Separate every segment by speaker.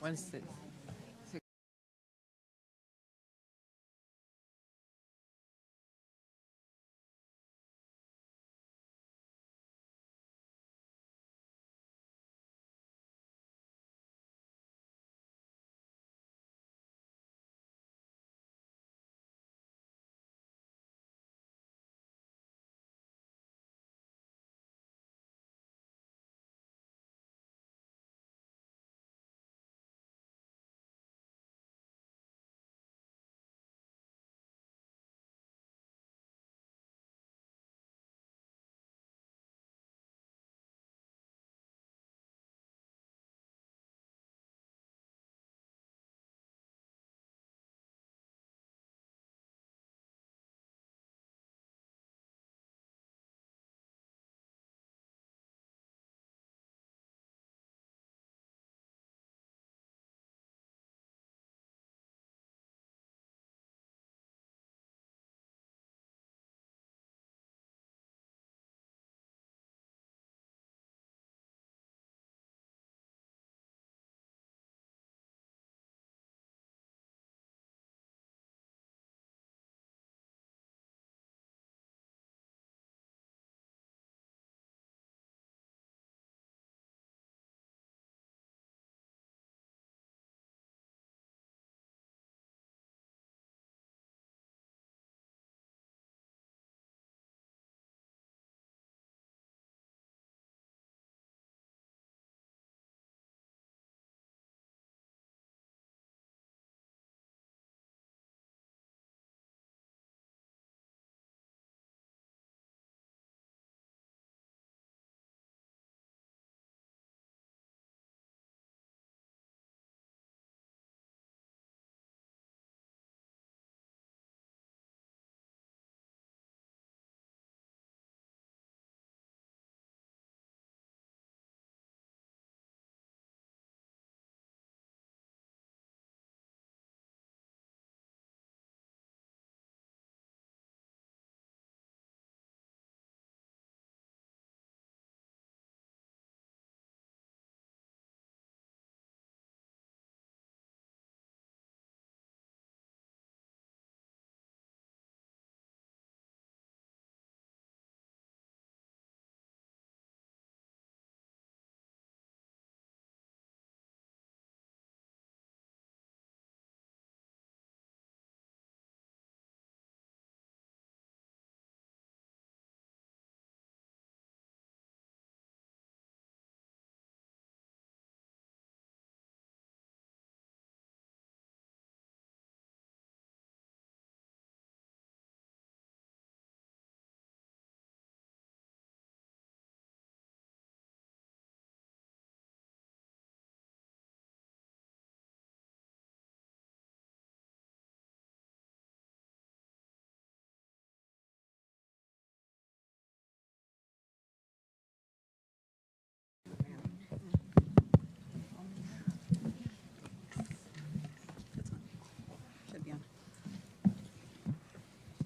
Speaker 1: Wednesday.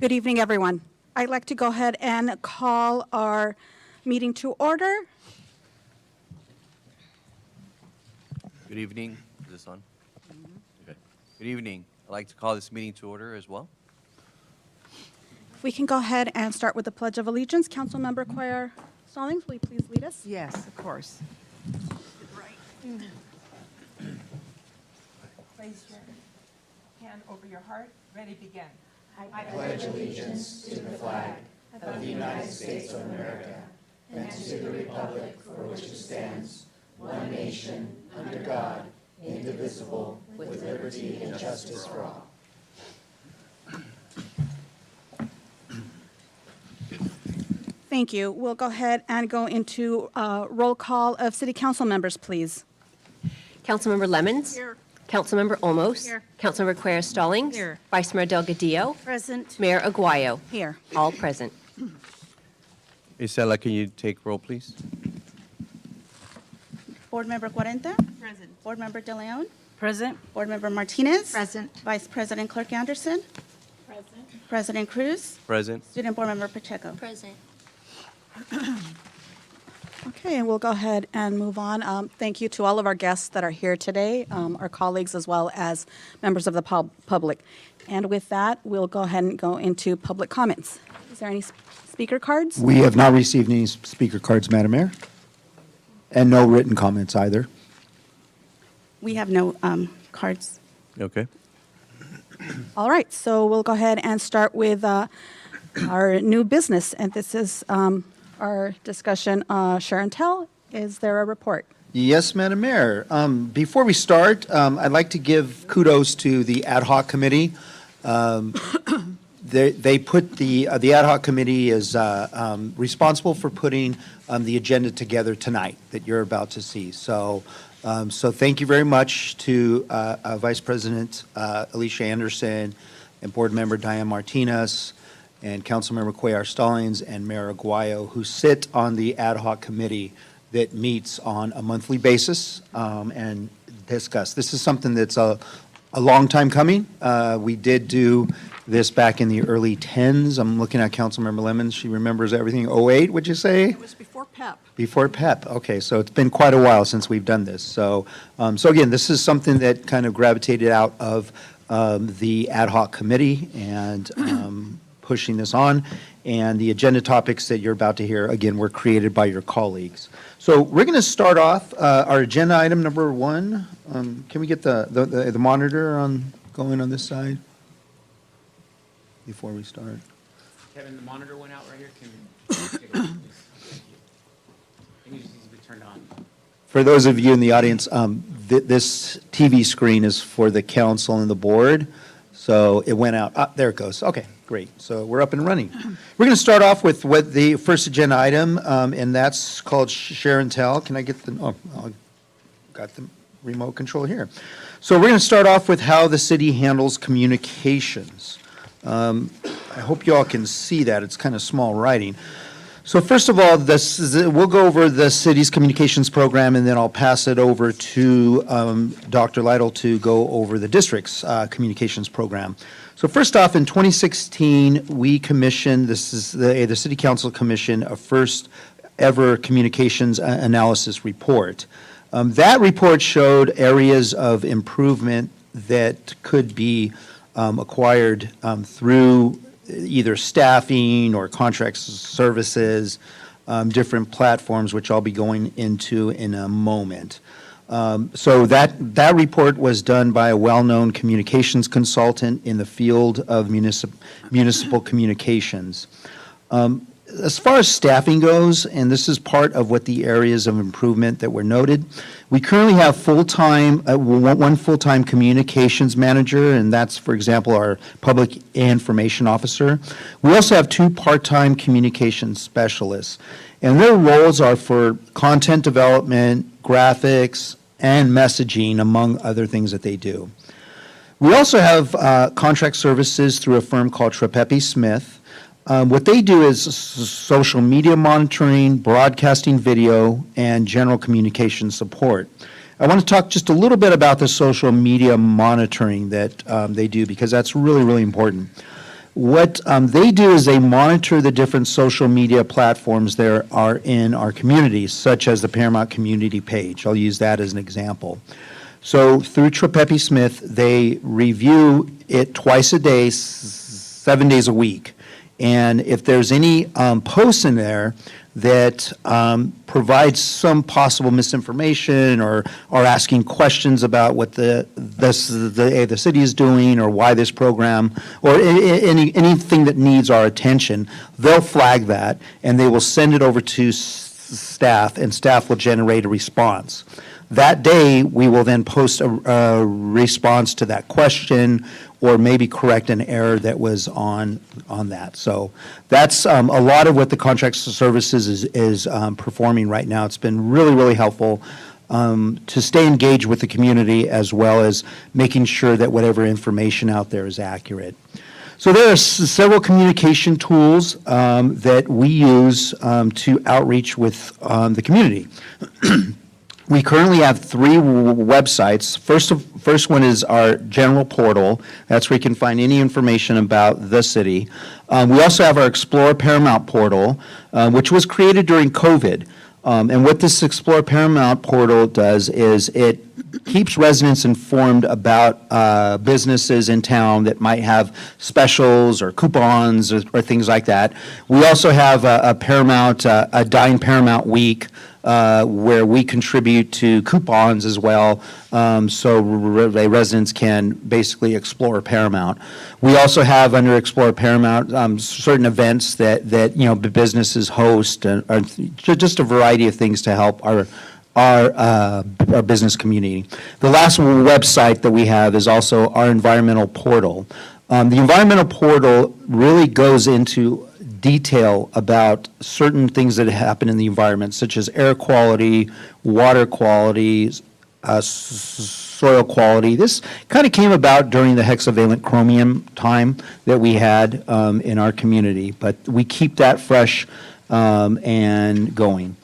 Speaker 2: Good evening, everyone. I'd like to go ahead and call our meeting to order.
Speaker 3: Good evening. Is this on? Okay. Good evening. I'd like to call this meeting to order as well.
Speaker 2: If we can go ahead and start with the Pledge of Allegiance. Councilmember Cuellar Stallings, will you please lead us?
Speaker 1: Yes, of course. Place your hand over your heart. Ready, begin. I pledge allegiance to the flag of the United States of America and to the republic for which it stands, one nation, under God, indivisible, with liberty and justice for all.
Speaker 2: Thank you. We'll go ahead and go into roll call of city council members, please.
Speaker 4: Councilmember Lemons.
Speaker 2: Here.
Speaker 4: Councilmember Olmos.
Speaker 2: Here.
Speaker 4: Councilmember Cuellar Stallings.
Speaker 2: Here.
Speaker 4: Vice Mayor Delgadillo.
Speaker 2: Present.
Speaker 4: Mayor Aguayo.
Speaker 2: Here.
Speaker 4: All present.
Speaker 3: Isela, can you take roll, please?
Speaker 2: Board Member Cuarenta?
Speaker 1: Present.
Speaker 2: Board Member De Leon?
Speaker 1: Present.
Speaker 2: Board Member Martinez?
Speaker 1: Present.
Speaker 2: Vice President Clerk Anderson?
Speaker 1: Present.
Speaker 2: President Cruz?
Speaker 3: Present.
Speaker 2: Student Board Member Pacheco?
Speaker 4: Present.
Speaker 2: Okay, and we'll go ahead and move on. Thank you to all of our guests that are here today, our colleagues as well as members of the public. And with that, we'll go ahead and go into public comments. Is there any speaker cards?
Speaker 5: We have not received any speaker cards, Madam Mayor, and no written comments either.
Speaker 6: We have no cards.
Speaker 3: Okay.
Speaker 2: All right, so we'll go ahead and start with our new business, and this is our discussion. Sharon Tell, is there a report?
Speaker 5: Yes, Madam Mayor. Before we start, I'd like to give kudos to the ad hoc committee. They put the ad hoc committee is responsible for putting the agenda together tonight that you're about to see. So thank you very much to Vice President Alicia Anderson and Board Member Diane Martinez and Councilmember Cuellar Stallings and Mayor Aguayo, who sit on the ad hoc committee that meets on a monthly basis and discuss. This is something that's a long time coming. We did do this back in the early 10s. I'm looking at Councilmember Lemons. She remembers everything. 08, would you say?
Speaker 2: It was before PEP.
Speaker 5: Before PEP. Okay, so it's been quite a while since we've done this. So again, this is something that kind of gravitated out of the ad hoc committee and pushing this on. And the agenda topics that you're about to hear, again, were created by your colleagues. So we're going to start off our agenda item number 1. Can we get the monitor going on this side before we start?
Speaker 7: Kevin, the monitor went out right here. Can you take a look, please? Thank you. It needs to be turned on.
Speaker 5: For those of you in the audience, this TV screen is for the council and the board. So it went out. There it goes. Okay, great. So we're up and running. We're going to start off with what the first agenda item, and that's called Share and Tell. Can I get I got the remote control here. So we're going to start off with how the city handles communications. I hope you all can see that. It's kind of small writing. So first of all, we'll go over the city's communications program, and then I'll pass it over to Dr. Lytle to go over the district's communications program. So first off, in 2016, we commissioned, this is the City Council commissioned a first ever communications analysis report. That report showed areas of improvement that could be acquired through either staffing or contract services, different platforms, which I'll be going into in a moment. So that report was done by a well-known communications consultant in the field of municipal communications. As far as staffing goes, and this is part of what the areas of improvement that were noted, we currently have one full-time communications manager, and that's, for example, our public information officer. We also have 2 part-time communications specialists, and their roles are for content development, graphics, and messaging, among other things that they do. We also have contract services through a firm called Trepepe Smith. What they do is social media monitoring, broadcasting video, and general communication support. I want to talk just a little bit about the social media monitoring that they do, because that's really, really important. What they do is they monitor the different social media platforms there are in our communities, such as the Paramount community page. I'll use that as an example. So through Trepepe Smith, they review it twice a day, 7 days a week. And if there's any posts in there that provides some possible misinformation or are asking questions about what the city is doing or why this program or anything that needs our attention, they'll flag that and they will send it over to staff, and staff will generate a response. That day, we will then post a response to that question or maybe correct an error that was on that. So that's a lot of what the contract services is performing right now. It's been really, really helpful to stay engaged with the community, as well as making sure that whatever information out there is accurate. So there are several communication tools that we use to outreach with the community. We currently have 3 websites. First one is our general portal. That's where you can find any information about the city. We also have our Explore Paramount portal, which was created during COVID. And what this Explore Paramount portal does is it keeps residents informed about businesses in town that might have specials or coupons or things like that. We also have a Paramount, a Dine Paramount Week, where we contribute to coupons as well, so residents can basically explore Paramount. We also have under Explore Paramount certain events that businesses host, and just a variety of things to help our business community. The last website that we have is also our environmental portal. The environmental portal really goes into detail about certain things that happen in the environment, such as air quality, water quality, soil quality. This kind of came about during the hexavalent chromium time that we had in our community, but we keep that fresh and going.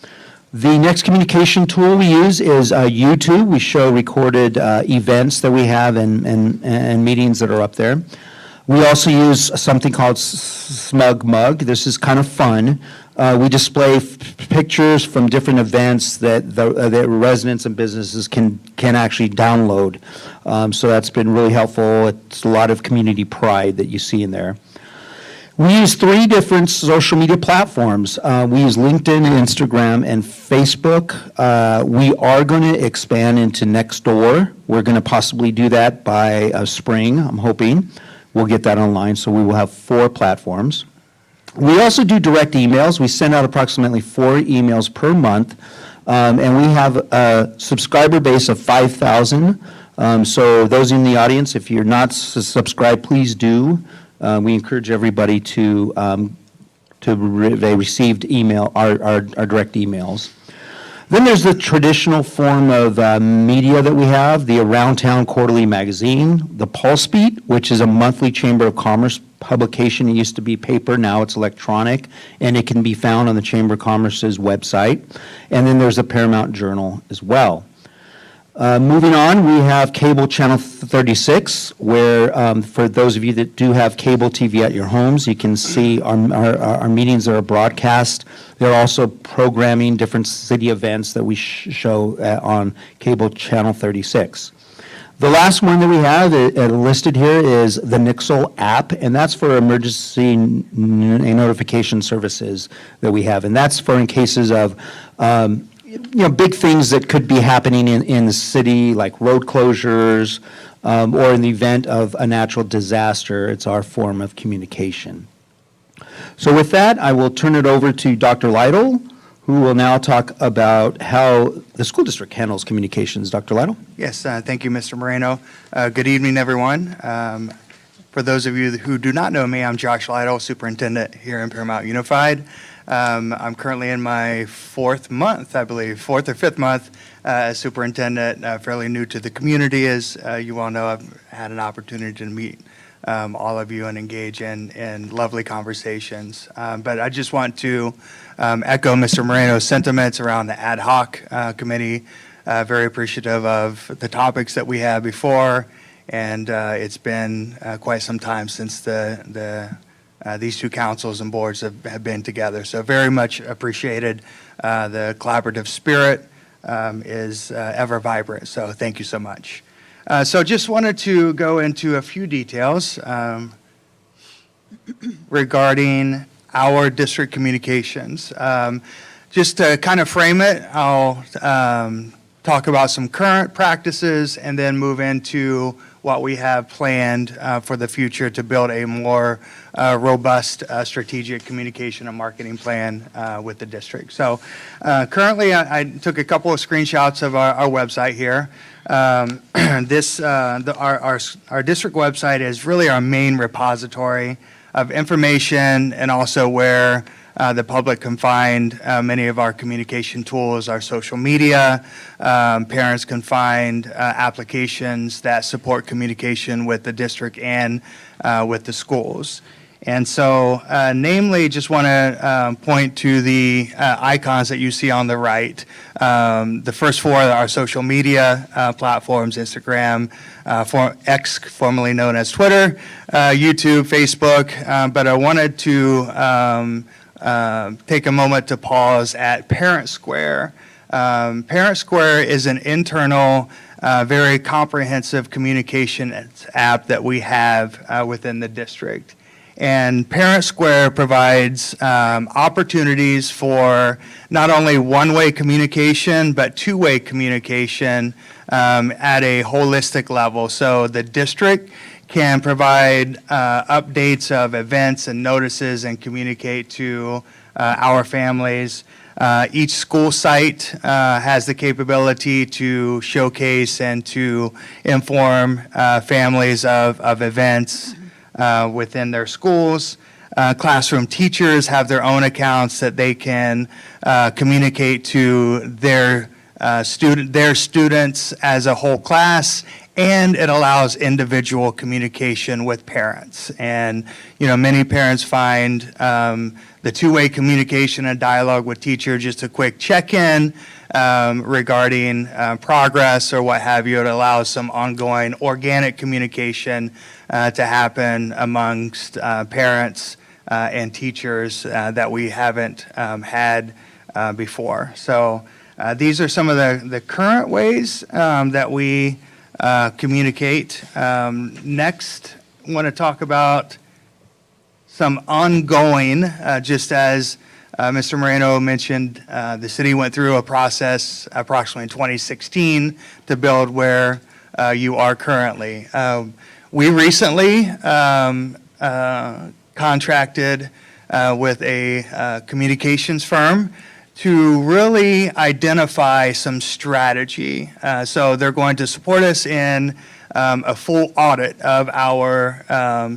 Speaker 5: The next communication tool we use is YouTube. We show recorded events that we have and meetings that are up there. We also use something called Smug Mug. This is kind of fun. We display pictures from different events that residents and businesses can actually download. So that's been really helpful. It's a lot of community pride that you see in there. We use 3 different social media platforms. We use LinkedIn, Instagram, and Facebook. We are going to expand into Nextdoor. We're going to possibly do that by spring, I'm hoping. We'll get that online, so we will have 4 platforms. We also do direct emails. We send out approximately 4 emails per month, and we have a subscriber base of 5,000. So those in the audience, if you're not subscribed, please do. We encourage everybody to they received email, our direct emails. Then there's the traditional form of media that we have, the Around Town Quarterly Magazine, the Pulse Beat, which is a monthly Chamber of Commerce publication. It used to be paper, now it's electronic, and it can be found on the Chamber of Commerce's website. And then there's the Paramount Journal as well. Moving on, we have cable channel 36, where for those of you that do have cable TV at your homes, you can see our meetings that are broadcast. They're also programming different city events that we show on cable channel 36. The last one that we have listed here is the Nixle app, and that's for emergency notification services that we have. And that's for in cases of big things that could be happening in the city, like road closures, or in the event of a natural disaster. It's our form of communication. So with that, I will turn it over to Dr. Lytle, who will now talk about how the school district handles communications. Dr. Lytle?
Speaker 8: Yes, thank you, Mr. Moreno. Good evening, everyone. For those of you who do not know me, I'm Josh Lytle, superintendent here in Paramount Unified. I'm currently in my 4th month, I believe, 4th or 5th month as superintendent, fairly new to the community. As you all know, I've had an opportunity to meet all of you and engage in lovely conversations. But I just want to echo Mr. Moreno's sentiments around the ad hoc committee. Very appreciative of the topics that we had before, and it's been quite some time since these 2 councils and boards have been together. So very much appreciated. The collaborative spirit is ever vibrant. So thank you so much. So just wanted to go into a few details regarding our district communications. Just to kind of frame it, I'll talk about some current practices and then move into what we have planned for the future to build a more robust strategic communication and marketing plan with the district. So currently, I took a couple of screenshots of our website here. Our district website is really our main repository of information, and also where the public can find many of our communication tools, our social media. Parents can find applications that support communication with the district and with the schools. And so, namely, just want to point to the icons that you see on the right. The first 4 are our social media platforms: Instagram, X, formerly known as Twitter, YouTube, Facebook. But I wanted to take a moment to pause at Parent Square. Parent Square is an internal, very comprehensive communication app that we have within the district. And Parent Square provides opportunities for not only one-way communication, but two-way communication at a holistic level. So the district can provide updates of events and notices and communicate to our families. Each school site has the capability to showcase and to inform families of events within their schools. Classroom teachers have their own accounts that they can communicate to their students as a whole class, and it allows individual communication with parents. And, many parents find the two-way communication and dialogue with teacher, just a quick check-in regarding progress or what have you. It allows some ongoing organic communication to happen amongst parents and teachers that we haven't had before. So these are some of the current ways that we communicate. Next, I want to talk about some ongoing, just as Mr. Moreno mentioned, the city went through a process approximately in 2016 to build where you are currently. We recently contracted with a communications firm to really identify some strategy. So they're going to support us in a full audit of our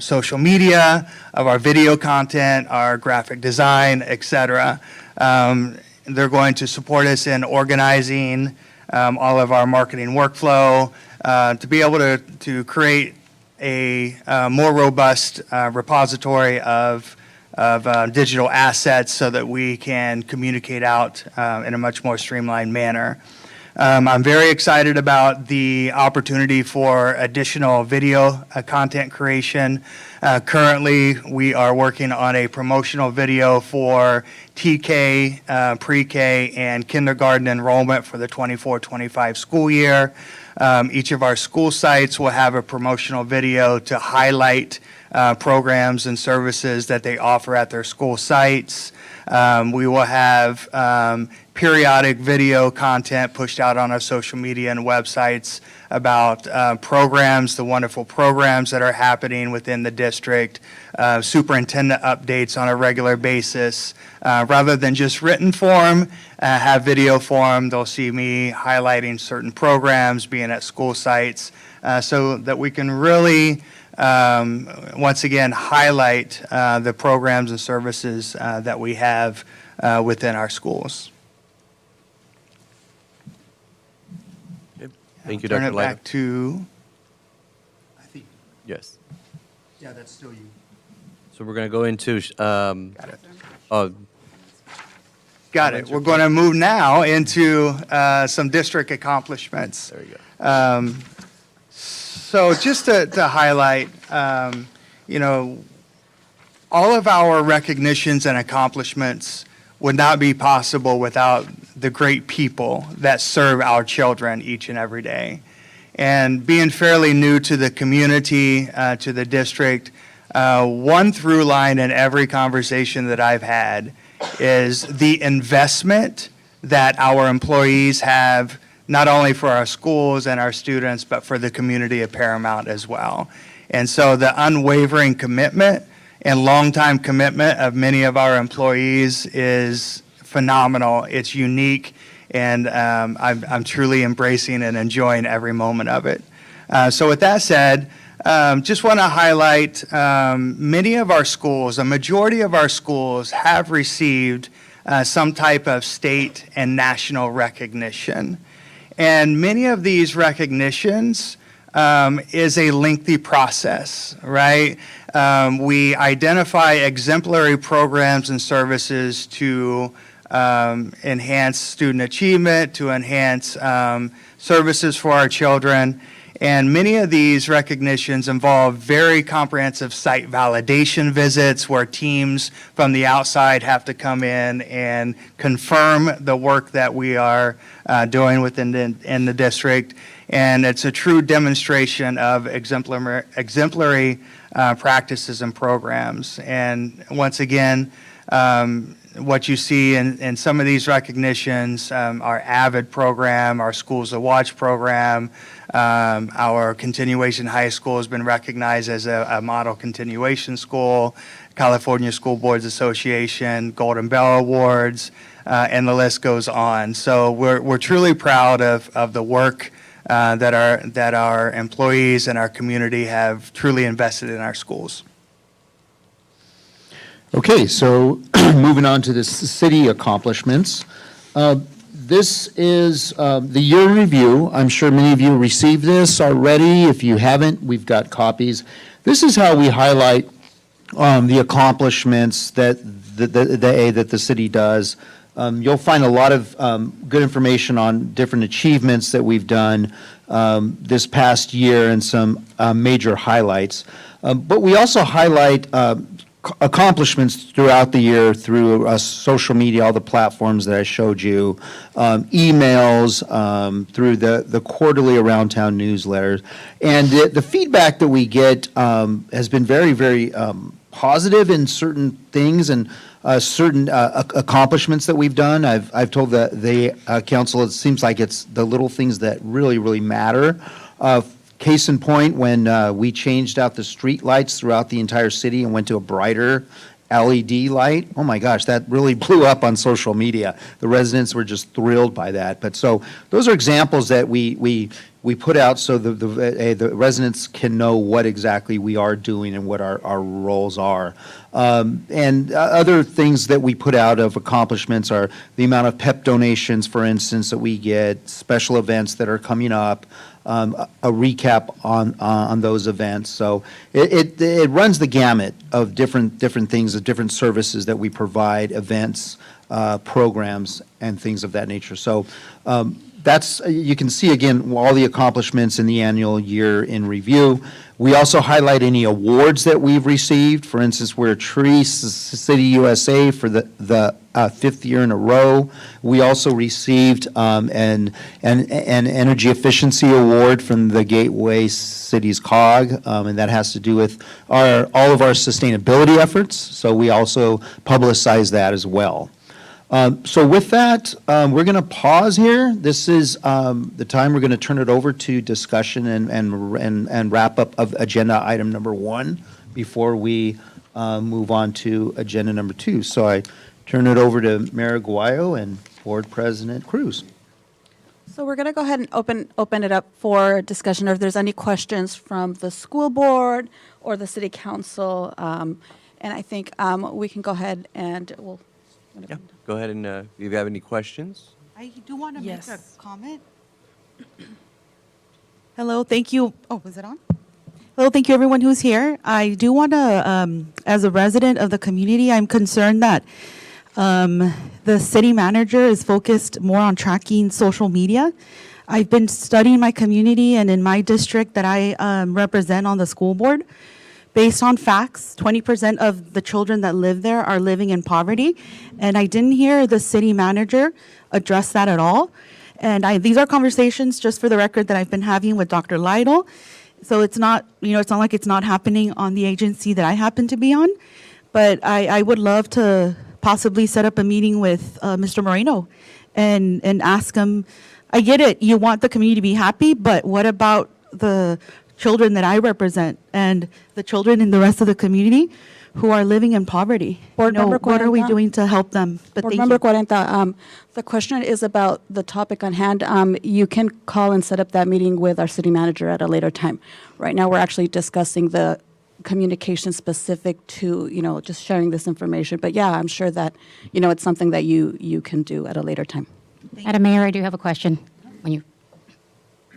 Speaker 8: social media, of our video content, our graphic design, et cetera. They're going to support us in organizing all of our marketing workflow to be able to create a more robust repository of digital assets so that we can communicate out in a much more streamlined manner. I'm very excited about the opportunity for additional video content creation. Currently, we are working on a promotional video for TK, pre-K, and kindergarten enrollment for the 24-25 school year. Each of our school sites will have a promotional video to highlight programs and services that they offer at their school sites. We will have periodic video content pushed out on our social media and websites about programs, the wonderful programs that are happening within the district, superintendent updates on a regular basis. Rather than just written form, have video form. They'll see me highlighting certain programs, being at school sites, so that we can really once again, highlight the programs and services that we have within our schools.
Speaker 3: Thank you,
Speaker 8: Turn
Speaker 3: Dr.
Speaker 8: it
Speaker 3: Lytle.
Speaker 8: back to, I think,
Speaker 3: Yes.
Speaker 8: yeah, that's still you.
Speaker 3: So we're going to go into,
Speaker 8: Got it.
Speaker 3: oh,
Speaker 8: Got it. We're going to move now into some district accomplishments.
Speaker 3: there you go.
Speaker 8: So just to highlight, all of our recognitions and accomplishments would not be possible without the great people that serve our children each and every day. And being fairly new to the community, to the district, one through line in every conversation that I've had is the investment that our employees have, not only for our schools and our students, but for the community of Paramount as well. And so the unwavering commitment and longtime commitment of many of our employees is phenomenal. It's unique, and I'm truly embracing and enjoying every moment of it. So with that said, just want to highlight many of our schools, a majority of our schools have received some type of state and national recognition. And many of these recognitions is a lengthy process, right? We identify exemplary programs and services to enhance student achievement, to enhance services for our children. And many of these recognitions involve very comprehensive site validation visits where teams from the outside have to come in and confirm the work that we are doing within in the district. And it's a true demonstration of exemplary practices and programs. And once again, what you see in some of these recognitions, our AVID program, our Schools to Watch program, our continuation high school has been recognized as a model continuation school, California School Boards Association, Golden Bell Awards, and the list goes on. So we're truly proud of the work that our employees and our community have truly invested in our schools.
Speaker 5: Okay, so moving on to the city accomplishments. This is the year in review. I'm sure many of you received this already. If you haven't, we've got copies. This is how we highlight the accomplishments that the city does. You'll find a lot of good information on different achievements that we've done this past year and some major highlights. But we also highlight accomplishments throughout the year through social media, all the platforms that I showed you, emails, through the quarterly Around Town newsletters. And the feedback that we get has been very, very positive in certain things and certain accomplishments that we've done. I've told the council it seems like it's the little things that really, really matter. Case in point, when we changed out the street lights throughout the entire city and went to a brighter LED light, oh my gosh, that really blew up on social media. The residents were just thrilled by that. But so those are examples that we put out so the residents can know what exactly we are doing and what our roles are. And other things that we put out of accomplishments are the amount of PEP donations, for instance, that we get, special events that are coming up, a recap on those events. So it runs the gamut of different things, of different services that we provide, events, programs, and things of that nature. So that's, you can see again all the accomplishments in the annual year in review. We also highlight any awards that we've received. For instance, we're Tree City USA for the fifth year in a row. We also received an energy efficiency award from the Gateway Cities COG, and that has to do with all of our sustainability efforts. So we also publicize that as well. So with that, we're going to pause here. This is the time we're going to turn it over to discussion and wrap up of agenda item number 1 before we move on to agenda number 2. So I turn it over to Mayor Aguayo and Board President Cruz.
Speaker 2: So we're going to go ahead and open it up for discussion, or if there's any questions from the school board or the city council. And I think we can go ahead and we'll.
Speaker 3: Yeah, go ahead and if you have any questions.
Speaker 9: I do want to
Speaker 6: Yes.
Speaker 9: make a comment. Hello, thank you. Oh, is it on? Hello, thank you everyone who's here. I do want to, as a resident of the community, I'm concerned that the city manager is focused more on tracking social media. I've been studying my community and in my district that I represent on the school board. Based on facts, 20% of the children that live there are living in poverty. And I didn't hear the city manager address that at all. And these are conversations, just for the record, that I've been having with Dr. Lytle. So it's not, it's not like it's not happening on the agency that I happen to be on. But I would love to possibly set up a meeting with Mr. Moreno and ask him, I get it, you want the community to be happy, but what about the children that I represent and the children in the rest of the community who are living in poverty?
Speaker 2: Board Member
Speaker 9: What are we
Speaker 2: 40.
Speaker 9: doing to help them? But
Speaker 2: Board
Speaker 9: thank
Speaker 2: Member
Speaker 9: you.
Speaker 2: 40, the question is about the topic on hand. You can call and set up that meeting with our city manager at a later time. Right now, we're actually discussing the communication specific to, just sharing this information. But yeah, I'm sure that, it's something that you can do at a later time.
Speaker 10: Madam Mayor, I do have a question.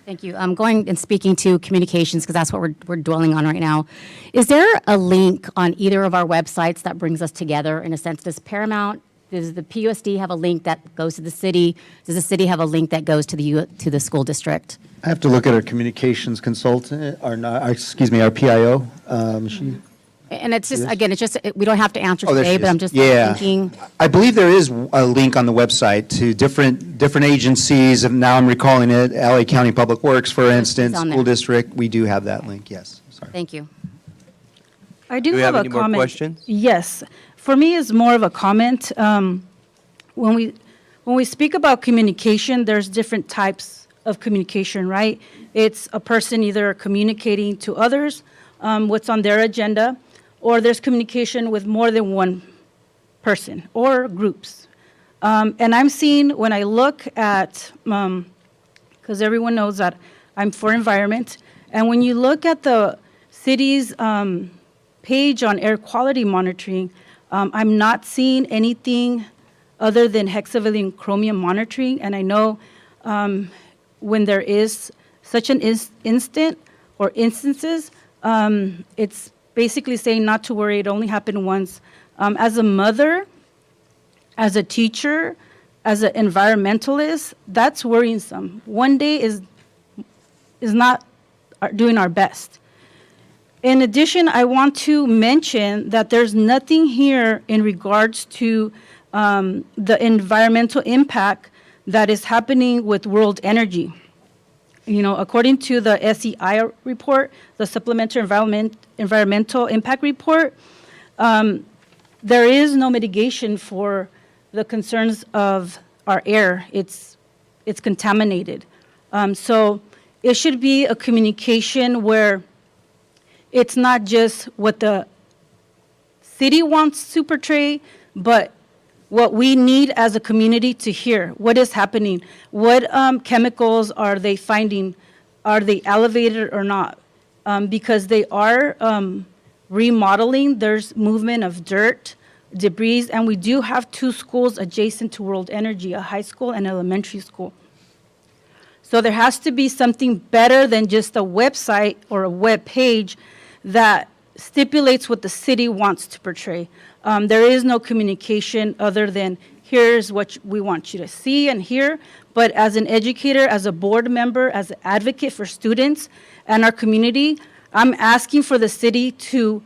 Speaker 10: Thank you. I'm going and speaking to communications because that's what we're dwelling on right now. Is there a link on either of our websites that brings us together? In a sense, does Paramount does the PUSD have a link that goes to the city? Does the city have a link that goes to the school district?
Speaker 5: I have to look at our communications consultant, our PIO.
Speaker 10: And it's just, again, it's just, we don't have to answer
Speaker 5: Oh, there
Speaker 10: today,
Speaker 5: she
Speaker 10: but
Speaker 5: is.
Speaker 10: I'm just
Speaker 5: Yeah.
Speaker 10: thinking.
Speaker 5: I believe there is a link on the website to different agencies, and now I'm recalling it, LA County Public Works, for instance,
Speaker 10: on there.
Speaker 5: school district, we do have that link, yes. Sorry.
Speaker 10: Thank you.
Speaker 1: I do
Speaker 3: Do we
Speaker 1: have
Speaker 3: have
Speaker 1: a
Speaker 3: any more
Speaker 1: comment.
Speaker 3: questions?
Speaker 1: Yes. For me, it's more of a comment. When we speak about communication, there's different types of communication, right? It's a person either communicating to others what's on their agenda, or there's communication with more than one person or groups. And I'm seeing, when I look at, because everyone knows that I'm for environment, and when you look at the city's page on air quality monitoring, I'm not seeing anything other than hexavalent chromium monitoring. And I know when there is such an instant or instances, it's basically saying not to worry, it only happened once. As a mother, as a teacher, as an environmentalist, that's worrisome. One day is not doing our best. In addition, I want to mention that there's nothing here in regards to the environmental impact that is happening with world energy. You know, according to the SEI report, the Supplementary Environmental Impact Report, there is no mitigation for the concerns of our air. It's contaminated. So it should be a communication where it's not just what the city wants to portray, but what we need as a community to hear. What is happening? What chemicals are they finding? Are they elevated or not? Because they are remodeling. There's movement of dirt, debris, and we do have 2 schools adjacent to World Energy, a high school and elementary school. So there has to be something better than just a website or a web page that stipulates what the city wants to portray. There is no communication other than here's what we want you to see and hear. But as an educator, as a board member, as an advocate for students and our community, I'm asking for the city to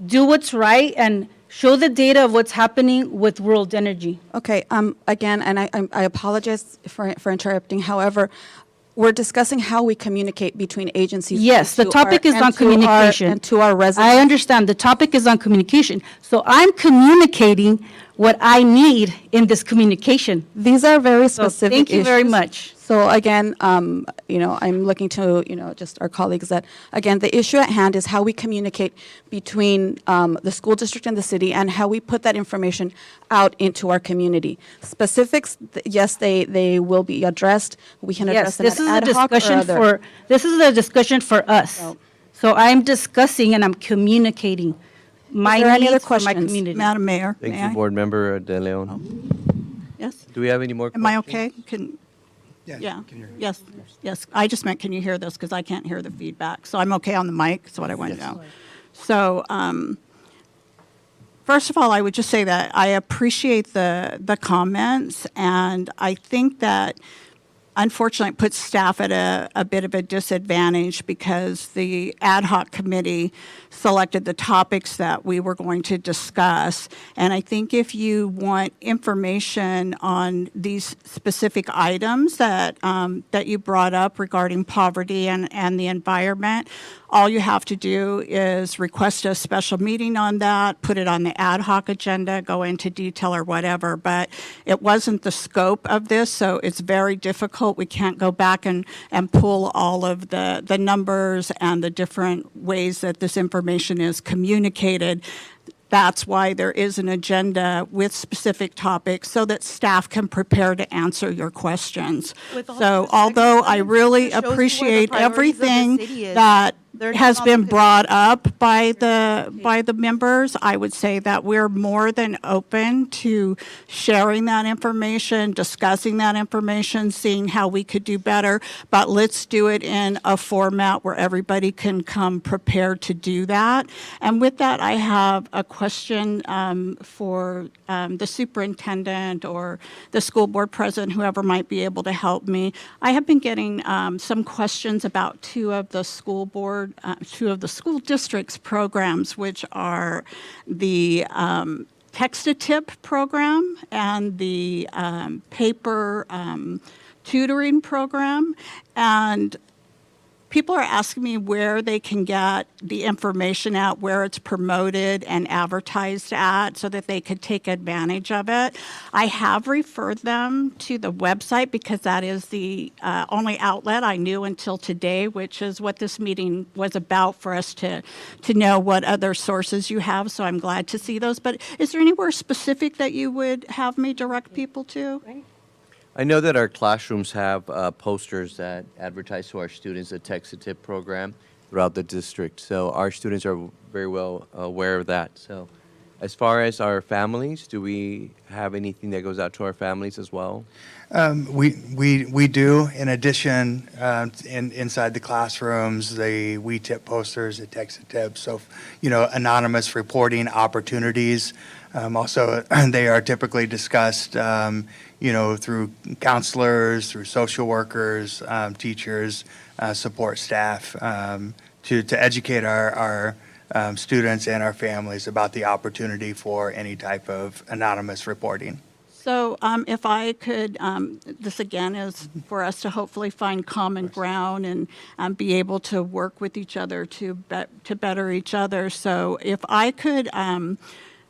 Speaker 1: do what's right and show the data of what's happening with World Energy.
Speaker 2: Okay, again, and I apologize for interrupting. However, we're discussing how we communicate between agencies.
Speaker 1: Yes,
Speaker 2: and
Speaker 1: the
Speaker 2: to our-
Speaker 1: topic is
Speaker 2: and
Speaker 1: on
Speaker 2: to our-
Speaker 1: communication.
Speaker 2: And to our residents.
Speaker 1: I understand, the topic is on communication. So I'm communicating what I need in this communication.
Speaker 2: These are very
Speaker 1: So
Speaker 2: specific
Speaker 1: thank you very
Speaker 2: issues.
Speaker 1: much.
Speaker 2: So again, I'm looking to, just our colleagues that, again, the issue at hand is how we communicate between the school district and the city and how we put that information out into our community. Specifics, yes, they will be addressed. We can address
Speaker 1: Yes,
Speaker 2: them
Speaker 1: this is a
Speaker 2: ad hoc or
Speaker 1: discussion
Speaker 2: other.
Speaker 1: this is a discussion for us. So I'm discussing and I'm communicating my
Speaker 2: there any other
Speaker 1: needs for my
Speaker 2: questions?
Speaker 1: community.
Speaker 11: Madam Mayor,
Speaker 3: Thank
Speaker 11: may
Speaker 3: you,
Speaker 11: I?
Speaker 3: Board Member De Leon.
Speaker 11: Yes?
Speaker 3: Do we have any more
Speaker 11: Am
Speaker 3: questions?
Speaker 11: I okay? Yeah.
Speaker 8: can you hear?
Speaker 11: Yes. I just meant, can you hear this? Because I can't hear the feedback. So I'm okay on the mic, is what I want to know. So, first of all, I would just say that I appreciate the comments, and I think that unfortunately it puts staff at a bit of a disadvantage because the ad hoc committee selected the topics that we were going to discuss. And I think if you want information on these specific items that you brought up regarding poverty and the environment, all you have to do is request a special meeting on that, put it on the ad hoc agenda, go into detail or whatever. But it wasn't the scope of this, so it's very difficult. We can't go back and pull all of the numbers and the different ways that this information is communicated. That's why there is an agenda with specific topics so that staff can prepare to answer your questions.
Speaker 6: With all due
Speaker 11: So
Speaker 6: respect,
Speaker 11: although I
Speaker 6: it
Speaker 11: really
Speaker 6: shows you where the
Speaker 11: appreciate
Speaker 6: priorities of the
Speaker 11: everything
Speaker 6: city is.
Speaker 11: that has been brought up by the members, I would say that we're more than open to sharing that information, discussing that information, seeing how we could do better, but let's do it in a format where everybody can come prepared to do that. And with that, I have a question for the superintendent or the school board president, whoever might be able to help me. I have been getting some questions about two of the school districts programs, which are the Text-to-Tip program and the paper tutoring program. And people are asking me where they can get the information at, where it's promoted and advertised at, so that they could take advantage of it. I have referred them to the website because that is the only outlet I knew until today, which is what this meeting was about, for us to know what other sources you have. So I'm glad to see those. But is there anywhere specific that you would have me direct people to?
Speaker 3: I know that our classrooms have posters that advertise to our students the Text-to-Tip program throughout the district. So our students are very well aware of that. So as far as our families, do we have anything that goes out to our families as well?
Speaker 8: We do. In addition, inside the classrooms, we tip posters, the Text-to-Tip, so, anonymous reporting opportunities. Also, they are typically discussed, through counselors, through social workers, teachers, support staff, to educate our students and our families about the opportunity for any type of anonymous reporting.
Speaker 11: So if I could, this again is for us to hopefully find common ground and be able to work with each other to better each other. So if I could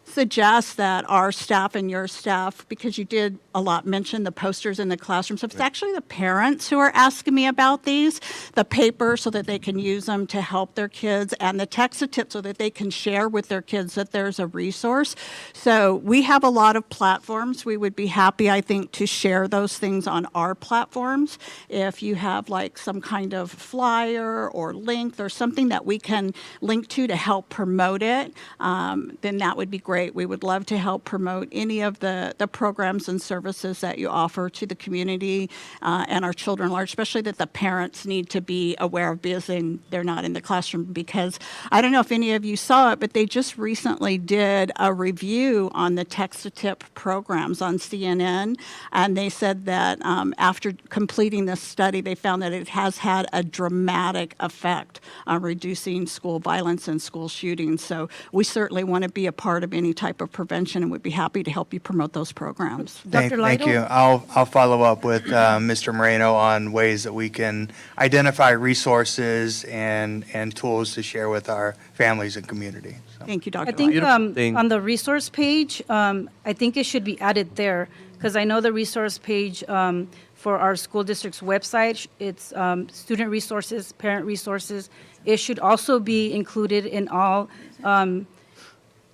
Speaker 11: suggest that our staff and your staff, because you did a lot mention the posters in the classrooms, it's actually the parents who are asking me about these, the paper so that they can use them to help their kids, and the Text-to-Tip so that they can share with their kids that there's a resource. So we have a lot of platforms. We would be happy, I think, to share those things on our platforms. If you have like some kind of flyer or link or something that we can link to help promote it, then that would be great. We would love to help promote any of the programs and services that you offer to the community and our children large, especially that the parents need to be aware of because they're not in the classroom. Because I don't know if any of you saw it, but they just recently did a review on the Text-to-Tip programs on CNN, and they said that after completing this study, they found that it has had a dramatic effect on reducing school violence and school shootings. So we certainly want to be a part of any type of prevention and would be happy to help you promote those programs.
Speaker 8: Thank you. I'll follow up with Mr. Moreno on ways that we can identify resources and tools to share with our families and community. So.
Speaker 11: Thank you, Dr.
Speaker 12: I think
Speaker 3: Thing.
Speaker 12: on the resource page, I think it should be added there, because I know the resource page for our school district's website, it's student resources, parent resources. It should also be included in all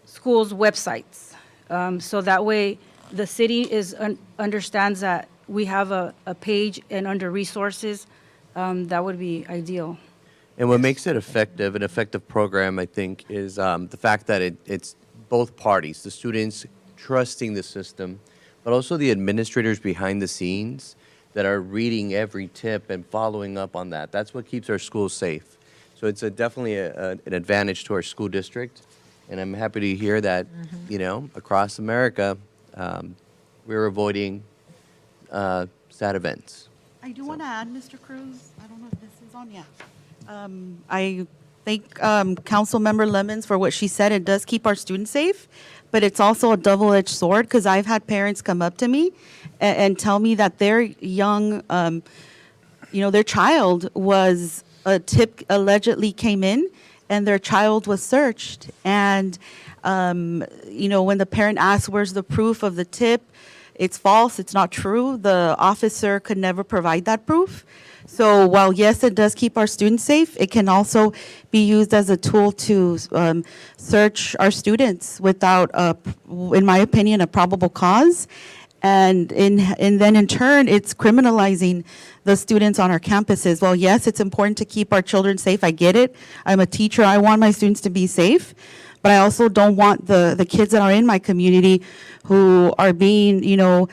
Speaker 12: schools' websites. So that way, the city understands that we have a page, and under resources, that would be ideal.
Speaker 3: And what makes it effective, an effective program, I think, is the fact that it's both parties, the students trusting the system, but also the administrators behind the scenes that are reading every tip and following up on that. That's what keeps our schools safe. So it's definitely an advantage to our school district. And I'm happy to hear that, across America, we're avoiding sad events.
Speaker 9: I do want to add, Mr. Cruz, I don't know if this is on, I thank Councilmember Lemons for what she said. It does keep our students safe, but it's also a double-edged sword, because I've had parents come up to me and tell me that their young, their child was, a tip allegedly came in, and their child was searched. And, when the parent asks, where's the proof of the tip? It's false, it's not true. The officer could never provide that proof. So while, yes, it does keep our students safe, it can also be used as a tool to search our students without, in my opinion, a probable cause. And then in turn, it's criminalizing the students on our campuses. Well, yes, it's important to keep our children safe. I get it. I'm a teacher. I want my students to be safe. But I also don't want the kids that are in my community who are being,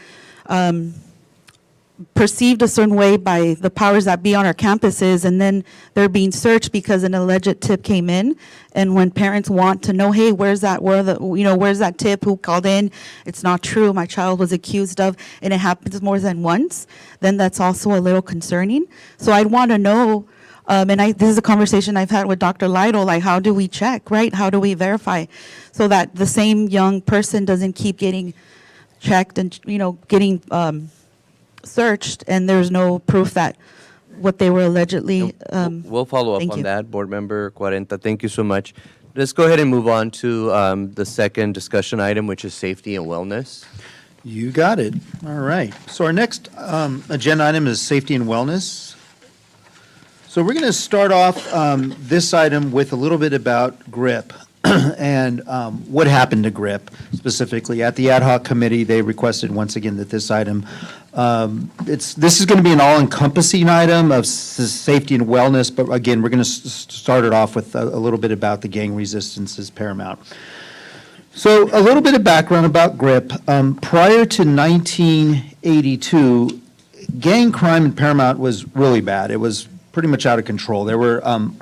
Speaker 9: perceived a certain way by the powers that be on our campuses, and then they're being searched because an alleged tip came in. And when parents want to know, hey, where's that tip? Who called in? It's not true. My child was accused of, and it happens more than once. Then that's also a little concerning. So I'd want to know. This is a conversation I've had with Dr. Lytle, like how do we check, right? How do we verify so that the same young person doesn't keep getting checked and, getting searched and there's no proof that what they were allegedly.
Speaker 3: We'll follow up
Speaker 9: thank
Speaker 3: on
Speaker 9: you.
Speaker 3: that, Board Member Cuarenta. Thank you so much. Let's go ahead and move on to the second discussion item, which is safety and wellness.
Speaker 5: You got it. All right. So our next agenda item is safety and wellness. So we're going to start off this item with a little bit about GRIP and what happened to GRIP specifically. At the ad hoc committee, they requested once again that this item, this is going to be an all-encompassing item of safety and wellness, but again, we're going to start it off with a little bit about the gang resistance is paramount. So a little bit of background about GRIP. Prior to 1982, gang crime in Paramount was really bad. It was pretty much out of control. There were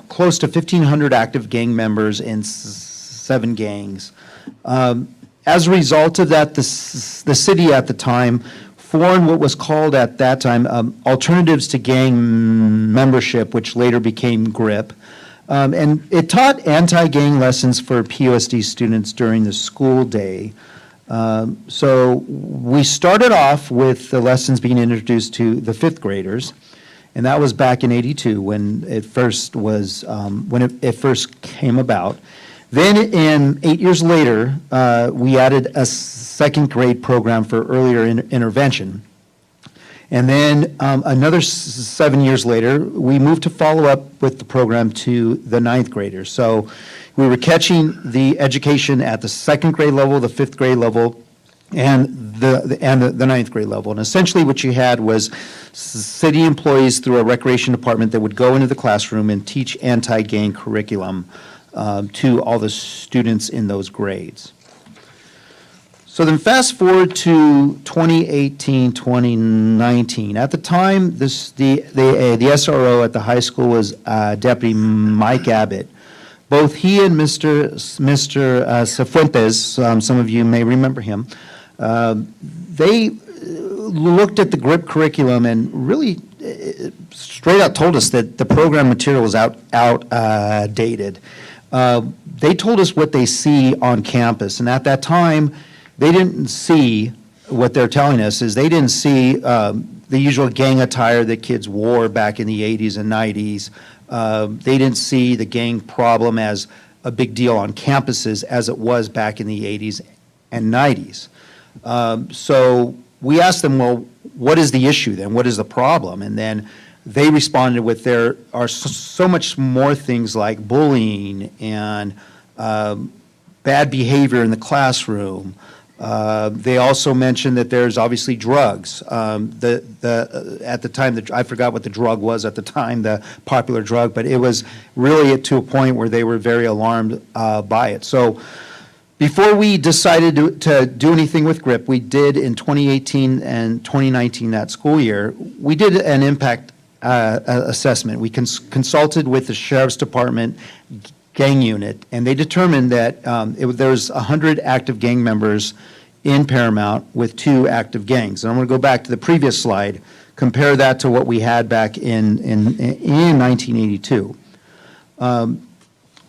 Speaker 5: close to 1,500 active gang members in 7 gangs. As a result of that, the city at the time formed what was called at that time Alternatives to Gang Membership, which later became GRIP. And it taught anti-gang lessons for PUSD students during the school day. So we started off with the lessons being introduced to the 5th graders. And that was back in '82 when it first was it first came about. Then 8 years later, we added a 2nd grade program for earlier intervention. And then another 7 years later, we moved to follow up with the program to the 9th graders. So we were catching the education at the 2nd grade level, the 5th grade level, and the 9th grade level. And essentially what you had was city employees through a recreation department that would go into the classroom and teach anti-gang curriculum to all the students in those grades. So then fast forward to 2018, 2019. At the time, the SRO at the high school was Deputy Mike Abbott. Both he and Mr. Cifuentes, some of you may remember him, they looked at the GRIP curriculum and really straight out told us that the program material was outdated. They told us what they see on campus, and at that time, they didn't see what they're telling us is they didn't see the usual gang attire that kids wore back in the 80s and 90s. They didn't see the gang problem as a big deal on campuses as it was back in the 80s and 90s. So we asked them, well, what is the issue then? What is the problem? And then they responded with there are so much more things like bullying and bad behavior in the classroom. They also mentioned that there's obviously drugs. At the time, I forgot what the drug was at the time, the popular drug, but it was really to a point where they were very alarmed by it. So before we decided to do anything with GRIP, we did in 2018 and 2019, that school year, we did an impact assessment. We consulted with the Sheriff's Department gang unit, and they determined that there's 100 active gang members in Paramount with 2 active gangs. And I'm going to go back to the previous slide, compare that to what we had back in 1982.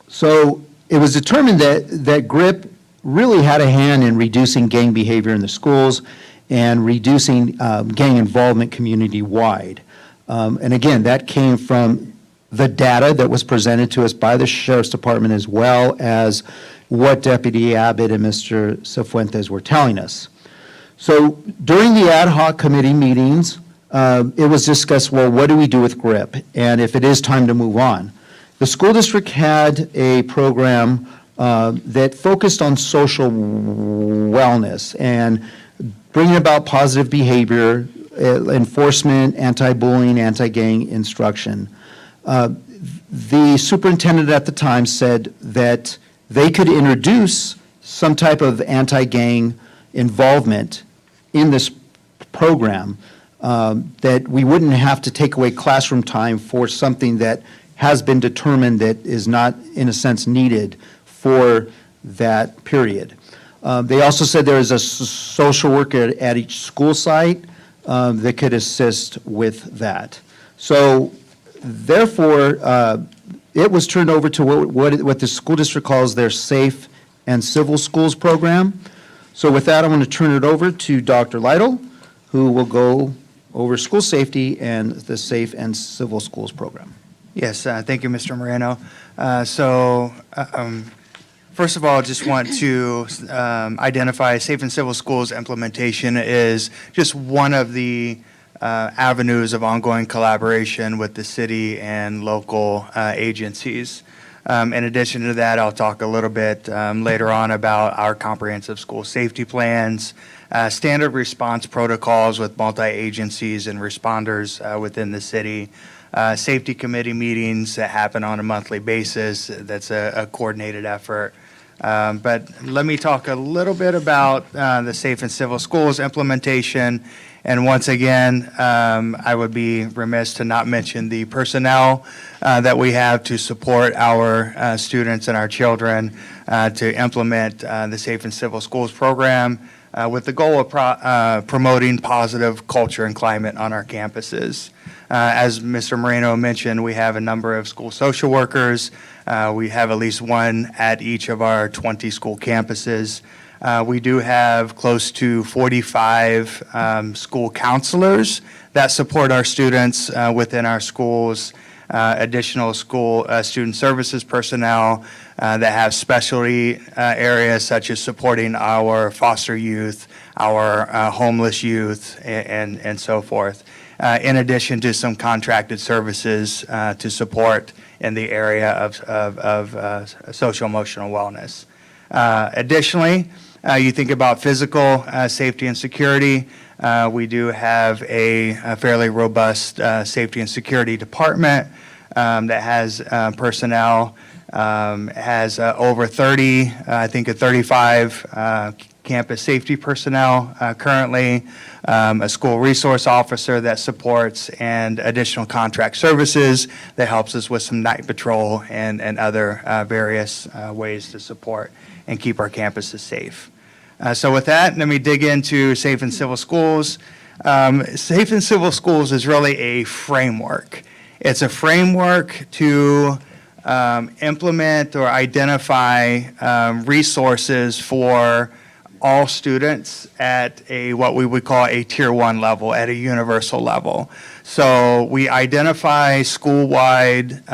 Speaker 5: So it was determined that GRIP really had a hand in reducing gang behavior in the schools and reducing gang involvement community-wide. And again, that came from the data that was presented to us by the Sheriff's Department as well as what Deputy Abbott and Mr. Cifuentes were telling us. So during the ad hoc committee meetings, it was discussed, well, what do we do with GRIP? And if it is time to move on. The school district had a program that focused on social wellness and bringing about positive behavior, enforcement, anti-bullying, anti-gang instruction. The superintendent at the time said that they could introduce some type of anti-gang involvement in this program, that we wouldn't have to take away classroom time for something that has been determined that is not, in a sense, needed for that period. They also said there is a social worker at each school site that could assist with that. So therefore, it was turned over to what the school district calls their Safe and Civil Schools program. So with that, I'm going to turn it over to Dr. Lytle, who will go over school safety and the Safe and Civil Schools program.
Speaker 8: Yes, thank you, Mr. Moreno. First of all, just want to identify Safe and Civil Schools implementation is just one of the avenues of ongoing collaboration with the city and local agencies. In addition to that, I'll talk a little bit later on about our comprehensive school safety plans, standard response protocols with multi-agencies and responders within the city, safety committee meetings that happen on a monthly basis. That's a coordinated effort. But let me talk a little bit about the Safe and Civil Schools implementation. And once again, I would be remiss to not mention the personnel that we have to support our students and our children to implement the Safe and Civil Schools program with the goal of promoting positive culture and climate on our campuses. As Mr. Moreno mentioned, we have a number of school social workers. We have at least one at each of our 20 school campuses. We do have close to 45 school counselors that support our students within our schools, additional school student services personnel that have specialty areas such as supporting our foster youth, our homeless youth, and so forth, in addition to some contracted services to support in the area of social emotional wellness. Additionally, you think about physical safety and security. We do have a fairly robust safety and security department that has personnel, has over 30, I think 35 campus safety personnel currently, a school resource officer that supports, and additional contract services that helps us with some night patrol and other various ways to support and keep our campuses safe. So with that, let me dig into Safe and Civil Schools. Safe and Civil Schools is really a framework. It's a framework to implement or identify resources for all students at what we would call a tier 1 level, at a universal level. So we identify school-wide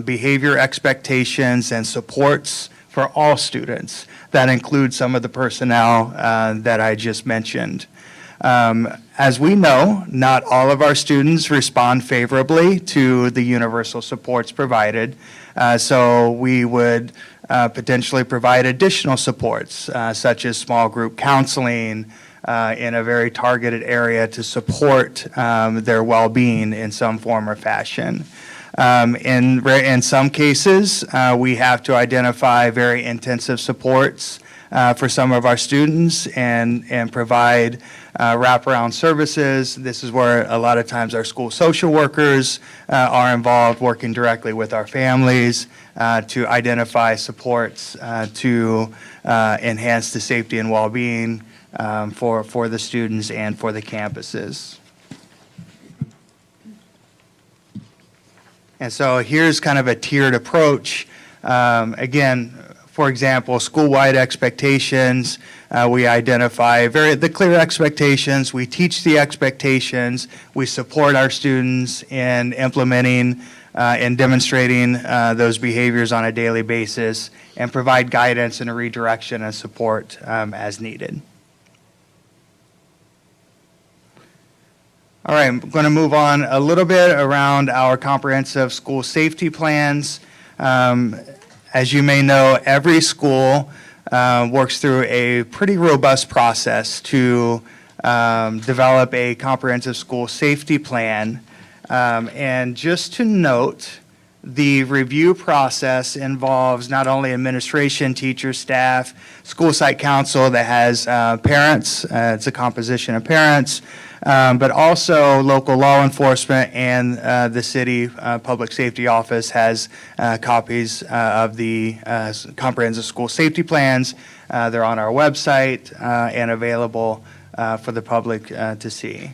Speaker 8: behavior expectations and supports for all students. That includes some of the personnel that I just mentioned. As we know, not all of our students respond favorably to the universal supports provided, so we would potentially provide additional supports, such as small group counseling in a very targeted area to support their well-being in some form or fashion. In some cases, we have to identify very intensive supports for some of our students and provide wraparound services. This is where a lot of times our school social workers are involved, working directly with our families to identify supports to enhance the safety and well-being for the students and for the campuses. And so here's kind of a tiered approach. Again, for example, school-wide expectations, we identify the clear expectations, we teach the expectations, we support our students in implementing and demonstrating those behaviors on a daily basis, and provide guidance and a redirection and support as needed. All right, I'm going to move on a little bit around our comprehensive school safety plans. As you may know, every school works through a pretty robust process to develop a comprehensive school safety plan. And just to note, the review process involves not only administration, teachers, staff, school site council that has parents, it's a composition of parents, but also local law enforcement and the city public safety office has copies of the comprehensive school safety plans. They're on our website and available for the public to see.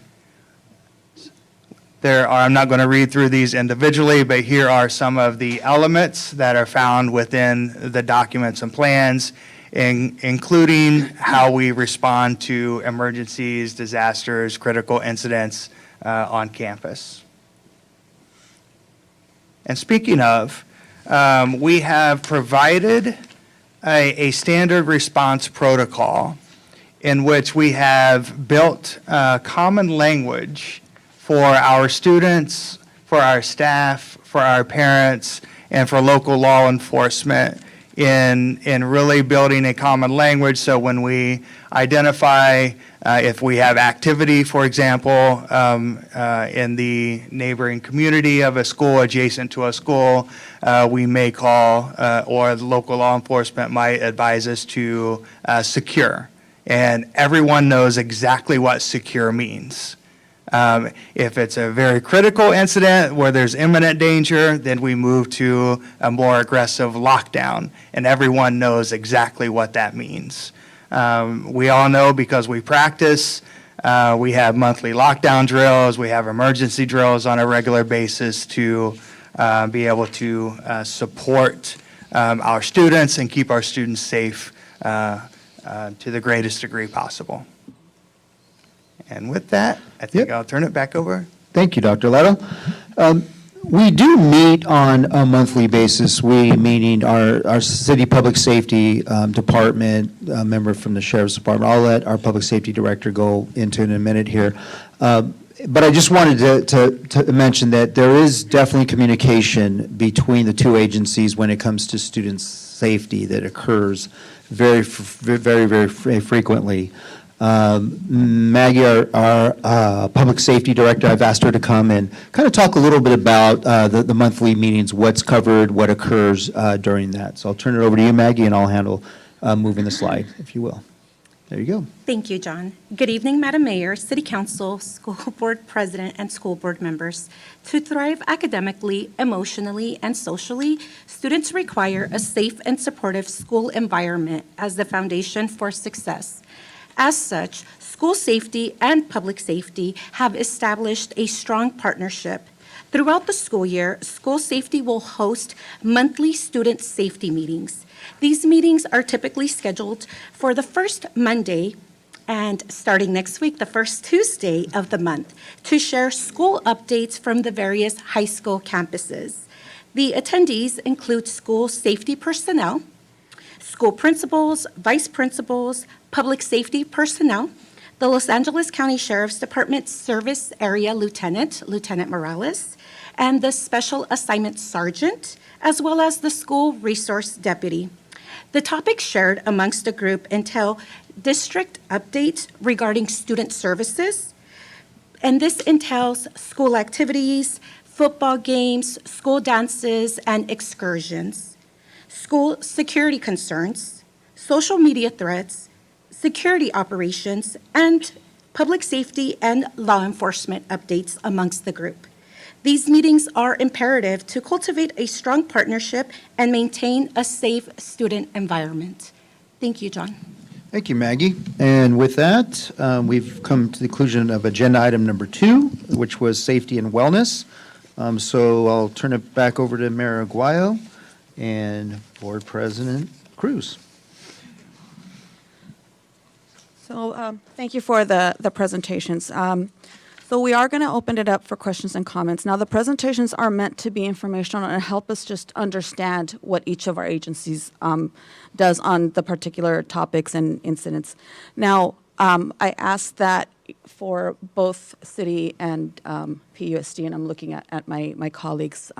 Speaker 8: I'm not going to read through these individually, but here are some of the elements that are found within the documents and plans, including how we respond to emergencies, disasters, critical incidents on campus. And speaking of, we have provided a standard response protocol in which we have built common language for our students, for our staff, for our parents, and for local law enforcement in really building a common language. So when we identify if we have activity, for example, in the neighboring community of a school adjacent to a school, we may call, or the local law enforcement might advise us to secure. And everyone knows exactly what secure means. If it's a very critical incident where there's imminent danger, then we move to a more aggressive lockdown, and everyone knows exactly what that means. We all know because we practice, we have monthly lockdown drills, we have emergency drills on a regular basis to be able to support our students and keep our students safe to the greatest degree possible. And with that, I think I'll turn it back over.
Speaker 5: Thank you, Dr. Leto. We do meet on a monthly basis, we meaning our city public safety department, a member from the sheriff's department. I'll let our public safety director go into it in a minute here. But I just wanted to mention that there is definitely communication between the two agencies when it comes to student safety that occurs very frequently. Maggie, our public safety director, I've asked her to come and kind of talk a little bit about the monthly meetings, what's covered, what occurs during that. So I'll turn it over to you, Maggie, and I'll handle moving the slide, if you will. There you go.
Speaker 6: Thank you, John. Good evening, Madam Mayor, City Council, School Board President, and school board members. To thrive academically, emotionally, and socially, students require a safe and supportive school environment as the foundation for success. As such, school safety and public safety have established a strong partnership. Throughout the school year, school safety will host monthly student safety meetings. These meetings are typically scheduled for the first Monday and starting next week, the first Tuesday of the month, to share school updates from the various high school campuses. The attendees include school safety personnel, school principals, vice principals, public safety personnel, the Los Angeles County Sheriff's Department Service Area Lieutenant, Lieutenant Morales, and the Special Assignment Sergeant, as well as the School Resource Deputy. The topics shared amongst the group entail district updates regarding student services, and this entails school activities, football games, school dances, and excursions, school security concerns, social media threats, security operations, and public safety and law enforcement updates amongst the group. These meetings are imperative to cultivate a strong partnership and maintain a safe student environment. Thank you, John.
Speaker 5: Thank you, Maggie. And with that, we've come to the conclusion of agenda item number 2, which was safety and wellness. So I'll turn it back over to Mayor Aguayo and Board President Cruz.
Speaker 2: So thank you for the presentations. So we are going to open it up for questions and comments. Now, the presentations are meant to be informational and help us just understand what each of our agencies does on the particular topics and incidents. Now, I asked that for both city and PUSD, and I'm looking at my colleagues,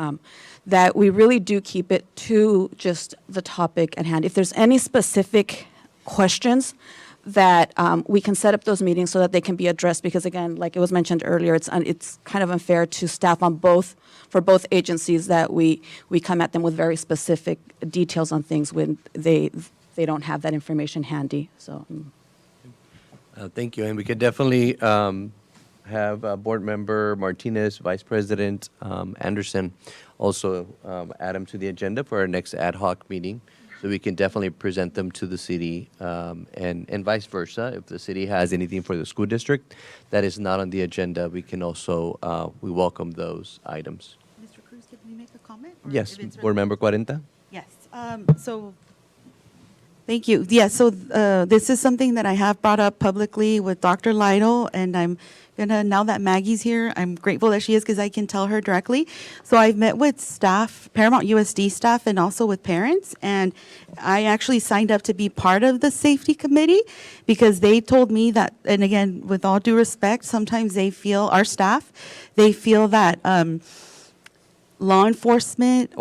Speaker 2: that we really do keep it to just the topic at hand. If there's any specific questions, that we can set up those meetings so that they can be addressed, because again, like it was mentioned earlier, it's kind of unfair to staff for both agencies that we come at them with very specific details on things when they don't have that information handy, so.
Speaker 3: Thank you, and we could definitely have Board Member Martinez, Vice President Anderson, also add them to the agenda for our next ad hoc meeting, so we can definitely present them to the city, and vice versa. If the city has anything for the school district that is not on the agenda, we can also, we welcome those items.
Speaker 9: Mr. Cruz, can we make a comment? Or
Speaker 3: Yes,
Speaker 9: if it's
Speaker 3: Board Member 40.
Speaker 9: Yes, so, thank you. Yeah, so this is something that I have brought up publicly with Dr. Lytle, and I'm gonna, now that Maggie's here, I'm grateful that she is because I can tell her directly. So I've met with staff, Paramount USD staff, and also with parents, and I actually signed up to be part of the safety committee because they told me that, and again, with all due respect, sometimes they feel, our staff, they feel that law enforcement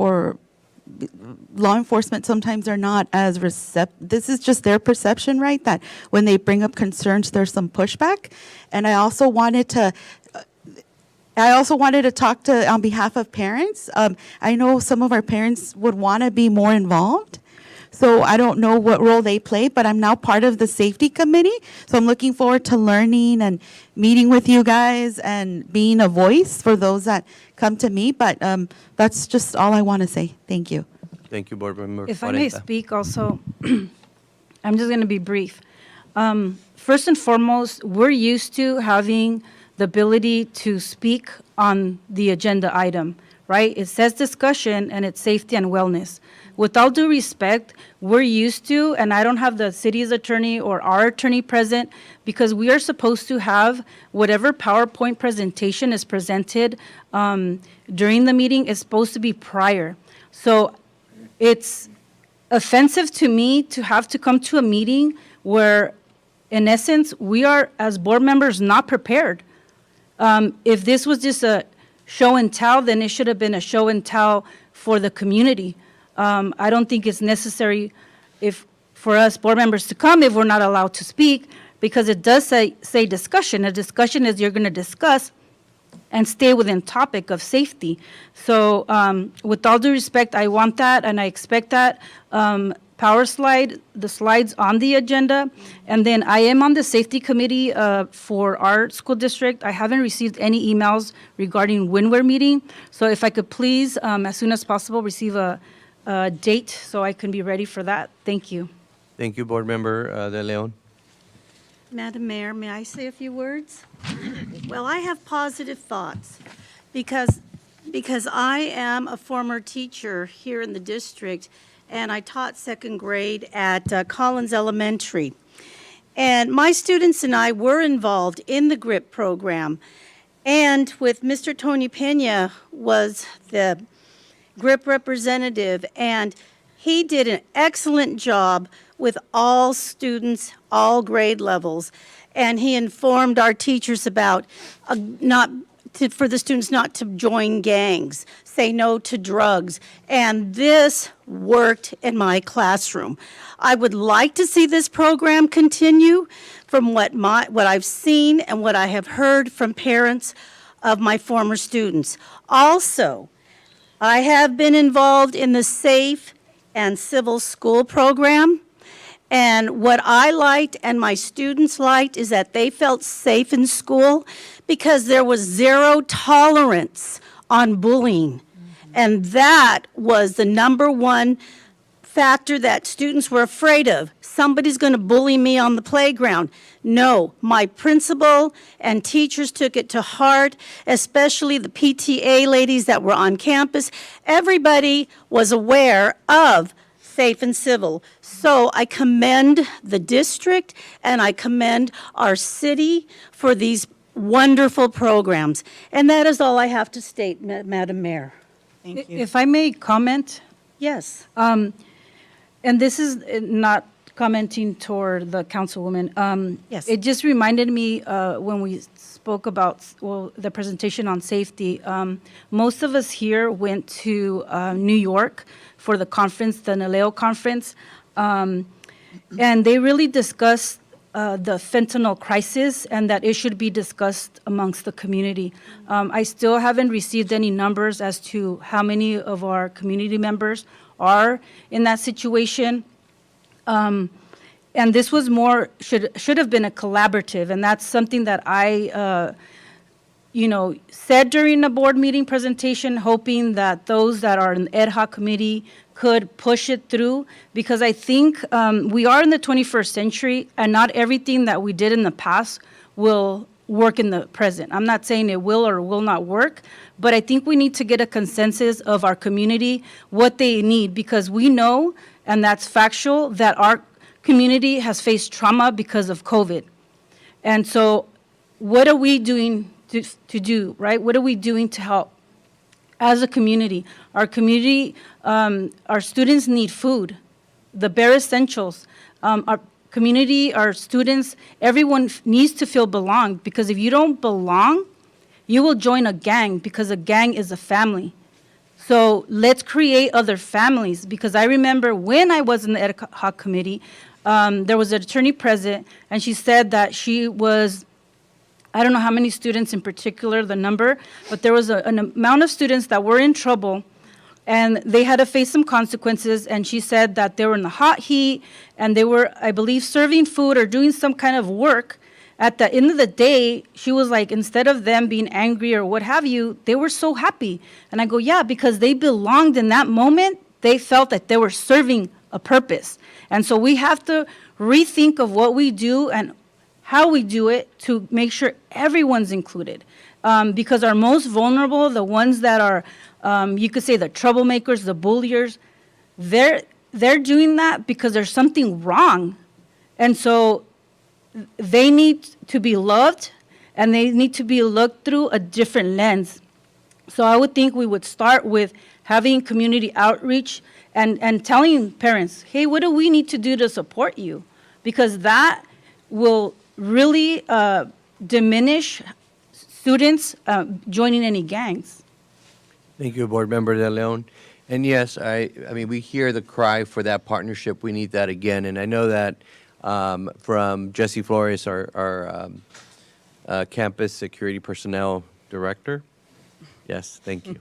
Speaker 9: sometimes are not as this is just their perception, right? That when they bring up concerns, there's some pushback. And I also wanted to talk to, on behalf of parents. I know some of our parents would want to be more involved. So I don't know what role they play, but I'm now part of the safety committee. So I'm looking forward to learning and meeting with you guys and being a voice for those that come to me. But that's just all I want to say. Thank you.
Speaker 3: Thank you, Board Member
Speaker 12: If I may
Speaker 3: 40.
Speaker 12: speak also, I'm just going to be brief. First and foremost, we're used to having the ability to speak on the agenda item, right? It says discussion and it's safety and wellness. With all due respect, we're used to, and I don't have the city's attorney or our attorney present, because we are supposed to have whatever PowerPoint presentation is presented during the meeting is supposed to be prior. So it's offensive to me to have to come to a meeting where, in essence, we are, as board members, not prepared. If this was just a show and tell, then it should have been a show and tell for the community. I don't think it's necessary for us board members to come if we're not allowed to speak, because it does say discussion. A discussion is you're going to discuss and stay within topic of safety. So with all due respect, I want that and I expect that. Power slide, the slides on the agenda. And then I am on the safety committee for our school district. I haven't received any emails regarding when we're meeting. So if I could please, as soon as possible, receive a date so I can be ready for that. Thank you.
Speaker 3: Thank you, Board Member De Leon.
Speaker 13: Madam Mayor, may I say a few words? Well, I have positive thoughts because I am a former teacher here in the district, and I taught second grade at Collins Elementary. And my students and I were involved in the GRIP program, and with Mr. Tony Pena was the GRIP representative, and he did an excellent job with all students, all grade levels, and he informed our teachers about for the students not to join gangs, say no to drugs, and this worked in my classroom. I would like to see this program continue from what I've seen and what I have heard from parents of my former students. Also, I have been involved in the Safe and Civil School program, and what I liked and my students liked is that they felt safe in school because there was zero tolerance on bullying. And that was the number one factor that students were afraid of. Somebody's going to bully me on the playground. No, my principal and teachers took it to heart, especially the PTA ladies that were on campus. Everybody was aware of Safe and Civil. So I commend the district and I commend our city for these wonderful programs. And that is all I have to state, Madam Mayor.
Speaker 2: Thank you.
Speaker 12: If I may comment,
Speaker 13: Yes.
Speaker 12: and this is not commenting toward the councilwoman.
Speaker 13: Yes.
Speaker 12: It just reminded me when we spoke about, the presentation on safety. Most of us here went to New York for the conference, the NALEO conference, and they really discussed the fentanyl crisis and that it should be discussed amongst the community. I still haven't received any numbers as to how many of our community members are in that situation. And this was more, should have been a collaborative, and that's something that I said during the board meeting presentation, hoping that those that are in the ad hoc committee could push it through, because I think we are in the 21st century, and not everything that we did in the past will work in the present. I'm not saying it will or will not work, but I think we need to get a consensus of our community, what they need, because we know, and that's factual, that our community has faced trauma because of COVID. And so what are we doing to do, right? What are we doing to help as a community? Our community, our students need food, the bare essentials. Our community, our students, everyone needs to feel belonged, because if you don't belong, you will join a gang, because a gang is a family. So let's create other families, because I remember when I was in the ad hoc committee, there was an attorney present, and she said that she was, I don't know how many students in particular, the number, but there was an amount of students that were in trouble, and they had to face some consequences, and she said that they were in the hot heat, and they were, I believe, serving food or doing some kind of work. At the end of the day, she was like, instead of them being angry or what have you, they were so happy. And I go, yeah, because they belonged in that moment. They felt that they were serving a purpose. And so we have to rethink of what we do and how we do it to make sure everyone's included. Because our most vulnerable, the ones that are, you could say the troublemakers, the bulliers, they're doing that because there's something wrong. And so they need to be loved, and they need to be looked through a different lens. So I would think we would start with having community outreach and telling parents, hey, what do we need to do to support you? Because that will really diminish students joining any gangs.
Speaker 3: Thank you, Board Member De Leon. And yes, I mean, we hear the cry for that partnership. We need that again. And I know that from Jesse Flores, our campus security personnel director. Yes, thank you.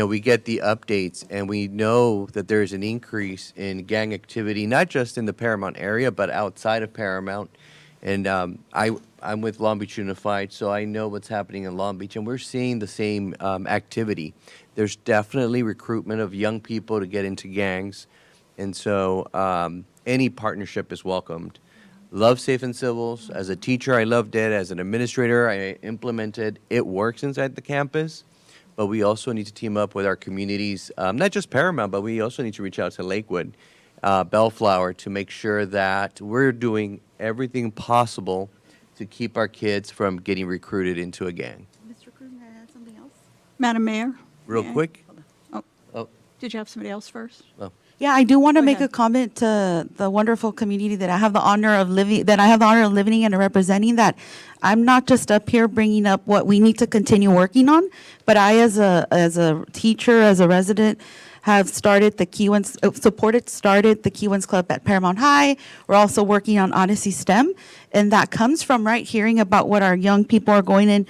Speaker 3: We get the updates, and we know that there's an increase in gang activity, not just in the Paramount area, but outside of Paramount. And I'm with Long Beach Unified, so I know what's happening in Long Beach, and we're seeing the same activity. There's definitely recruitment of young people to get into gangs, and so any partnership is welcomed. Love Safe and Civils. As a teacher, I loved it. As an administrator, I implemented. It works inside the campus, but we also need to team up with our communities, not just Paramount, but we also need to reach out to Lakewood, Bellflower, to make sure that we're doing everything possible to keep our kids from getting recruited into a gang.
Speaker 11: Mr. Cruz, may I add something else? Madam Mayor?
Speaker 3: Real
Speaker 11: may I?
Speaker 3: quick.
Speaker 11: Oh, did you have somebody else first?
Speaker 3: Oh.
Speaker 9: Yeah, I do want to
Speaker 11: Go
Speaker 9: make
Speaker 11: ahead.
Speaker 9: a comment to the wonderful community that I have the honor of living and representing, that I'm not just up here bringing up what we need to continue working on, but I, as a teacher, as a resident, have started the started the Key Ones Club at Paramount High. We're also working on Odyssey STEM, and that comes from hearing about what our young people are going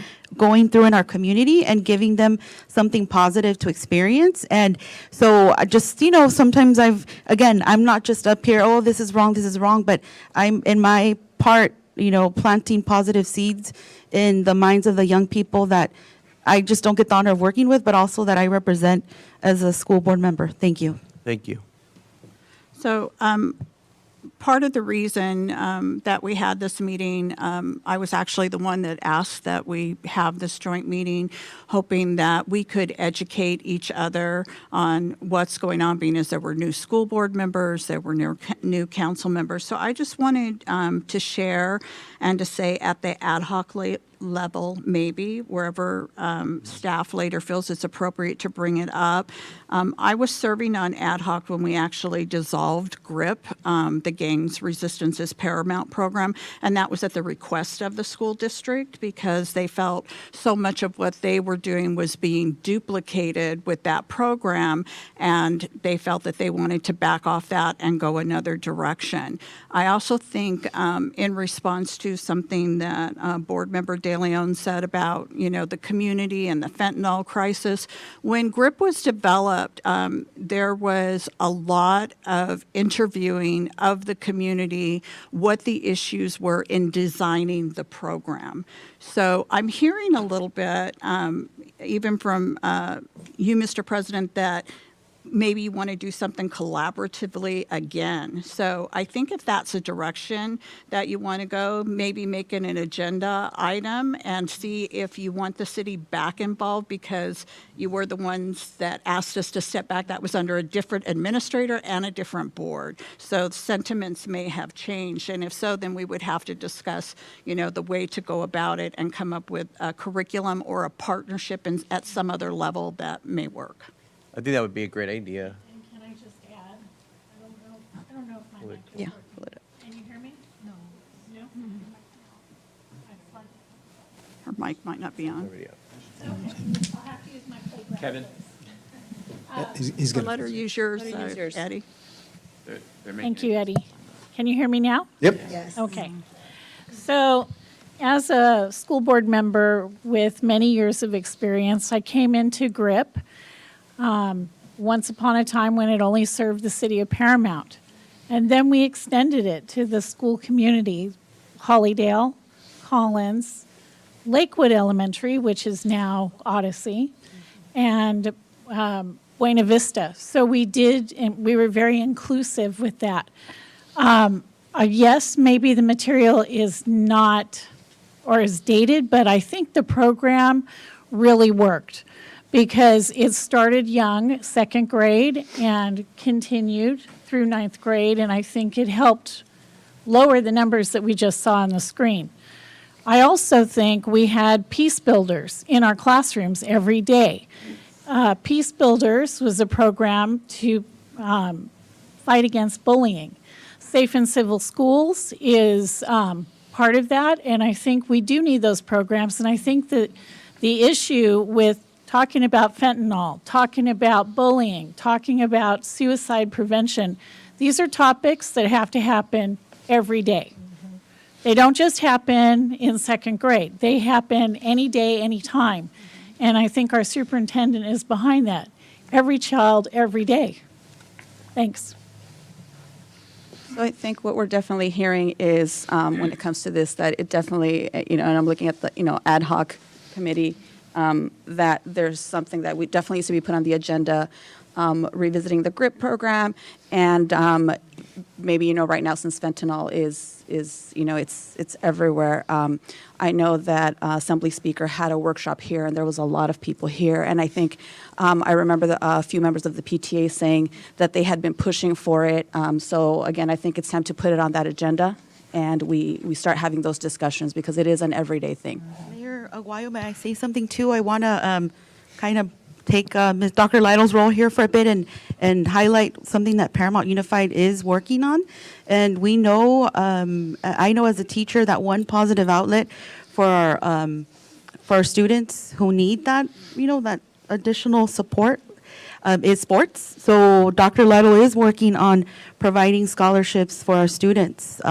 Speaker 9: through in our community and giving them something positive to experience. And so I just, sometimes I'm not just up here, oh, this is wrong, but I'm in my part, planting positive seeds in the minds of the young people that I just don't get the honor of working with, but also that I represent as a school board member. Thank you.
Speaker 3: Thank you.
Speaker 11: So part of the reason that we had this meeting, I was actually the one that asked that we have this joint meeting, hoping that we could educate each other on what's going on, being as there were new school board members, there were new council members. So I just wanted to share and to say at the ad hoc level, maybe, wherever staff later feels it's appropriate to bring it up. I was serving on ad hoc when we actually dissolved GRIP, the Gangs Resistance is Paramount program, and that was at the request of the school district because they felt so much of what they were doing was being duplicated with that program, and they felt that they wanted to back off that and go another direction. I also think in response to something that Board Member De Leon said about, the community and the fentanyl crisis, when GRIP was developed, there was a lot of interviewing of the community, what the issues were in designing the program. So I'm hearing a little bit, even from you, Mr. President, that maybe you want to do something collaboratively again. So I think if that's a direction that you want to go, maybe make it an agenda item and see if you want the city back involved because you were the ones that asked us to step back. That was under a different administrator and a different board. So sentiments may have changed. And if so, then we would have to discuss, the way to go about it and come up with a curriculum or a partnership at some other level that may work.
Speaker 3: I think that would be a great idea.
Speaker 1: And can I just add, I don't know if my mic is
Speaker 2: Yeah.
Speaker 1: working. Can you hear me? No. No?
Speaker 11: Her mic might not be on.
Speaker 3: Already up.
Speaker 1: Okay, I'll have to use my playground.
Speaker 7: Kevin?
Speaker 5: He's
Speaker 11: So
Speaker 5: going
Speaker 11: let her use yours,
Speaker 4: Let her use yours.
Speaker 11: Eddie.
Speaker 7: They're
Speaker 1: Thank
Speaker 7: making
Speaker 1: you,
Speaker 7: it.
Speaker 1: Eddie. Can you hear me now?
Speaker 5: Yep.
Speaker 1: Okay. So as a school board member with many years of experience, I came into GRIP once upon a time when it only served the city of Paramount. And then we extended it to the school community, Hollydale, Collins, Lakewood Elementary, which is now Odyssey, and Buena Vista. So we did, and we were very inclusive with that. Yes, maybe the material is not or is dated, but I think the program really worked because it started young, second grade, and continued through ninth grade, and I think it helped lower the numbers that we just saw on the screen. I also think we had peace builders in our classrooms every day. Peace Builders was a program to fight against bullying. Safe and Civil Schools is part of that, and I think we do need those programs, and I think that the issue with talking about fentanyl, talking about bullying, talking about suicide prevention, these are topics that have to happen every day. They don't just happen in second grade. They happen any day, any time. And I think our superintendent is behind that. Every child, every day. Thanks.
Speaker 2: So I think what we're definitely hearing is, when it comes to this, that it definitely, and I'm looking at the, ad hoc committee, that there's something that we definitely needs to be put on the agenda, revisiting the GRIP program, and maybe, right now since fentanyl is it's everywhere. I know that Assembly Speaker had a workshop here, and there was a lot of people here, and I think I remember a few members of the PTA saying that they had been pushing for it. So again, I think it's time to put it on that agenda, and we start having those discussions because it is an everyday thing.
Speaker 9: Mayor Aguayo, may I say something too? I want to kind of take Ms. Dr. Lytle's role here for a bit and highlight something that Paramount Unified is working on. And we know, I know as a teacher, that one positive outlet for our students who need that, that additional support is sports. So Dr. Lytle is working on providing scholarships for our students,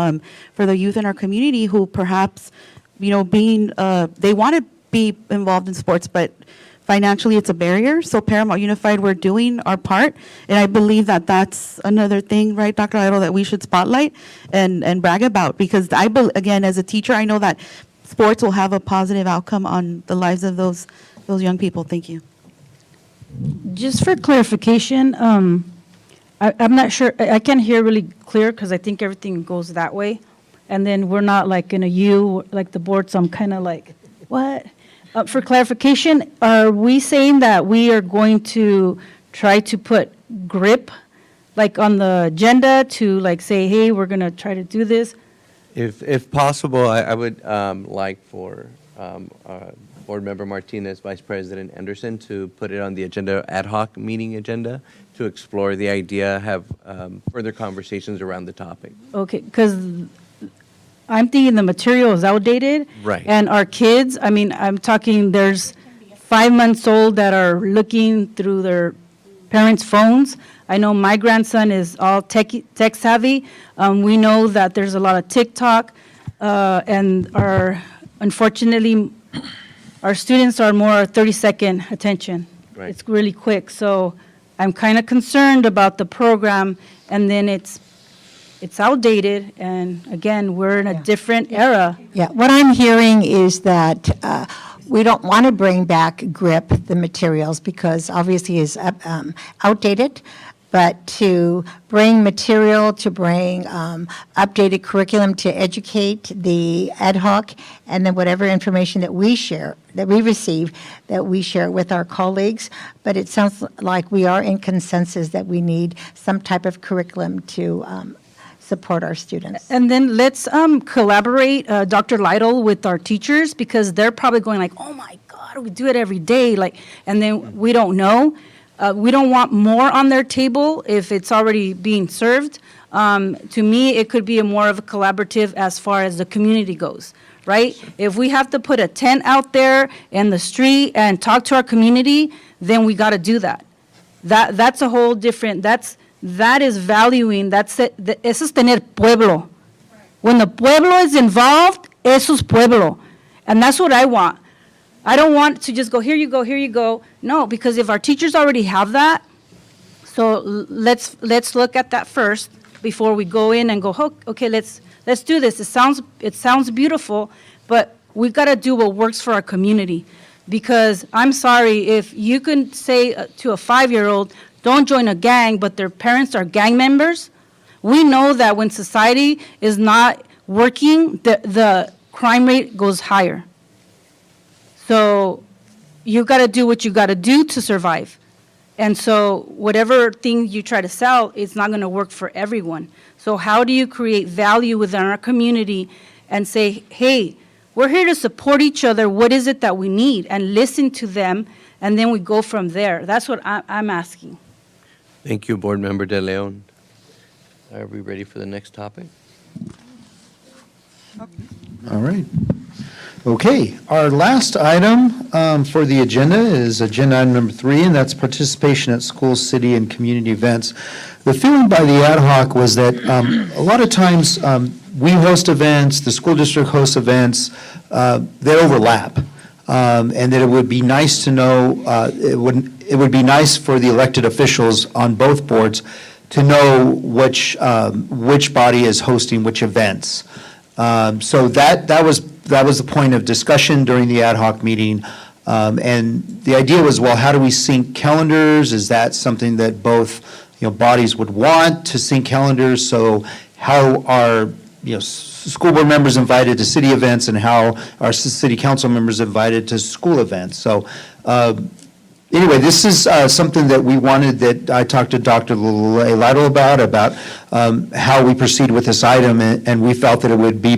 Speaker 9: for the youth in our community who perhaps, they want to be involved in sports, but financially, it's a barrier. So Paramount Unified, we're doing our part. And I believe that that's another thing, right, Dr. Lytle, that we should spotlight and brag about. Because again, as a teacher, I know that sports will have a positive outcome on the lives of those young people. Thank you.
Speaker 12: Just for clarification, I'm not sure, I can't hear really clear because I think everything goes that way. And then we're not like in a U, like the board, so I'm kind of like, what? For clarification, are we saying that we are going to try to put GRIP like on the agenda to like say, hey, we're going to try to do this?
Speaker 3: If possible, I would like for Board Member Martinez, Vice President Anderson, to put it on the agenda, ad hoc meeting agenda, to explore the idea, have further conversations around the topic.
Speaker 12: Okay, because I'm thinking the material is outdated.
Speaker 3: Right.
Speaker 12: And our kids, I mean, I'm talking, there's 5 months old that are looking through their parents' phones. I know my grandson is all tech savvy. We know that there's a lot of TikTok, and unfortunately, our students are more 30-second attention.
Speaker 3: Right.
Speaker 12: It's really quick, so I'm kind of concerned about the program, and then it's outdated, and again, we're in a different era.
Speaker 1: Yeah, what I'm hearing is that we don't want to bring back GRIP, the materials, because obviously it's outdated, but to bring material, to bring updated curriculum to educate the ad hoc, and then whatever information that we share, that we receive, that we share with our colleagues. But it sounds like we are in consensus that we need some type of curriculum to support our students.
Speaker 12: And then let's collaborate, Dr. Lytle, with our teachers, because they're probably going like, oh my God, we do it every day, like, and then we don't know. We don't want more on their table if it's already being served. To me, it could be more of a collaborative as far as the community goes, right? If we have to put a tent out there in the street and talk to our community, then we got to do that. That's a whole different, that is valuing, eso es tener pueblo. When the pueblo is involved, eso es pueblo. And that's what I want. I don't want to just go, here you go, here you go. No, because if our teachers already have that, so let's look at that first before we go in and go, oh, okay, let's do this. It sounds beautiful, but we've got to do what works for our community. Because I'm sorry, if you can say to a 5-year-old, don't join a gang, but their parents are gang members, we know that when society is not working, the crime rate goes higher. So you got to do what you got to do to survive. And so whatever thing you try to sell, it's not going to work for everyone. So how do you create value within our community and say, hey, we're here to support each other. What is it that we need? And listen to them, and then we go from there. That's what I'm asking.
Speaker 3: Thank you, Board Member De Leon. Are we ready for the next topic?
Speaker 5: All right. Okay, our last item for the agenda is agenda item number 3, and that's participation at school, city, and community events. The feeling by the ad hoc was that a lot of times we host events, the school district hosts events, they overlap. And that it would be nice to know, it would be nice for the elected officials on both boards to know which body is hosting which events. So that was the point of discussion during the ad hoc meeting. And the idea was, well, how do we sync calendars? Is that something that both, bodies would want to sync calendars? So how are, school board members invited to city events, and how are city council members invited to school events? So anyway, this is something that we wanted, that I talked to Dr. Lytle about how we proceed with this item, and we felt that it would be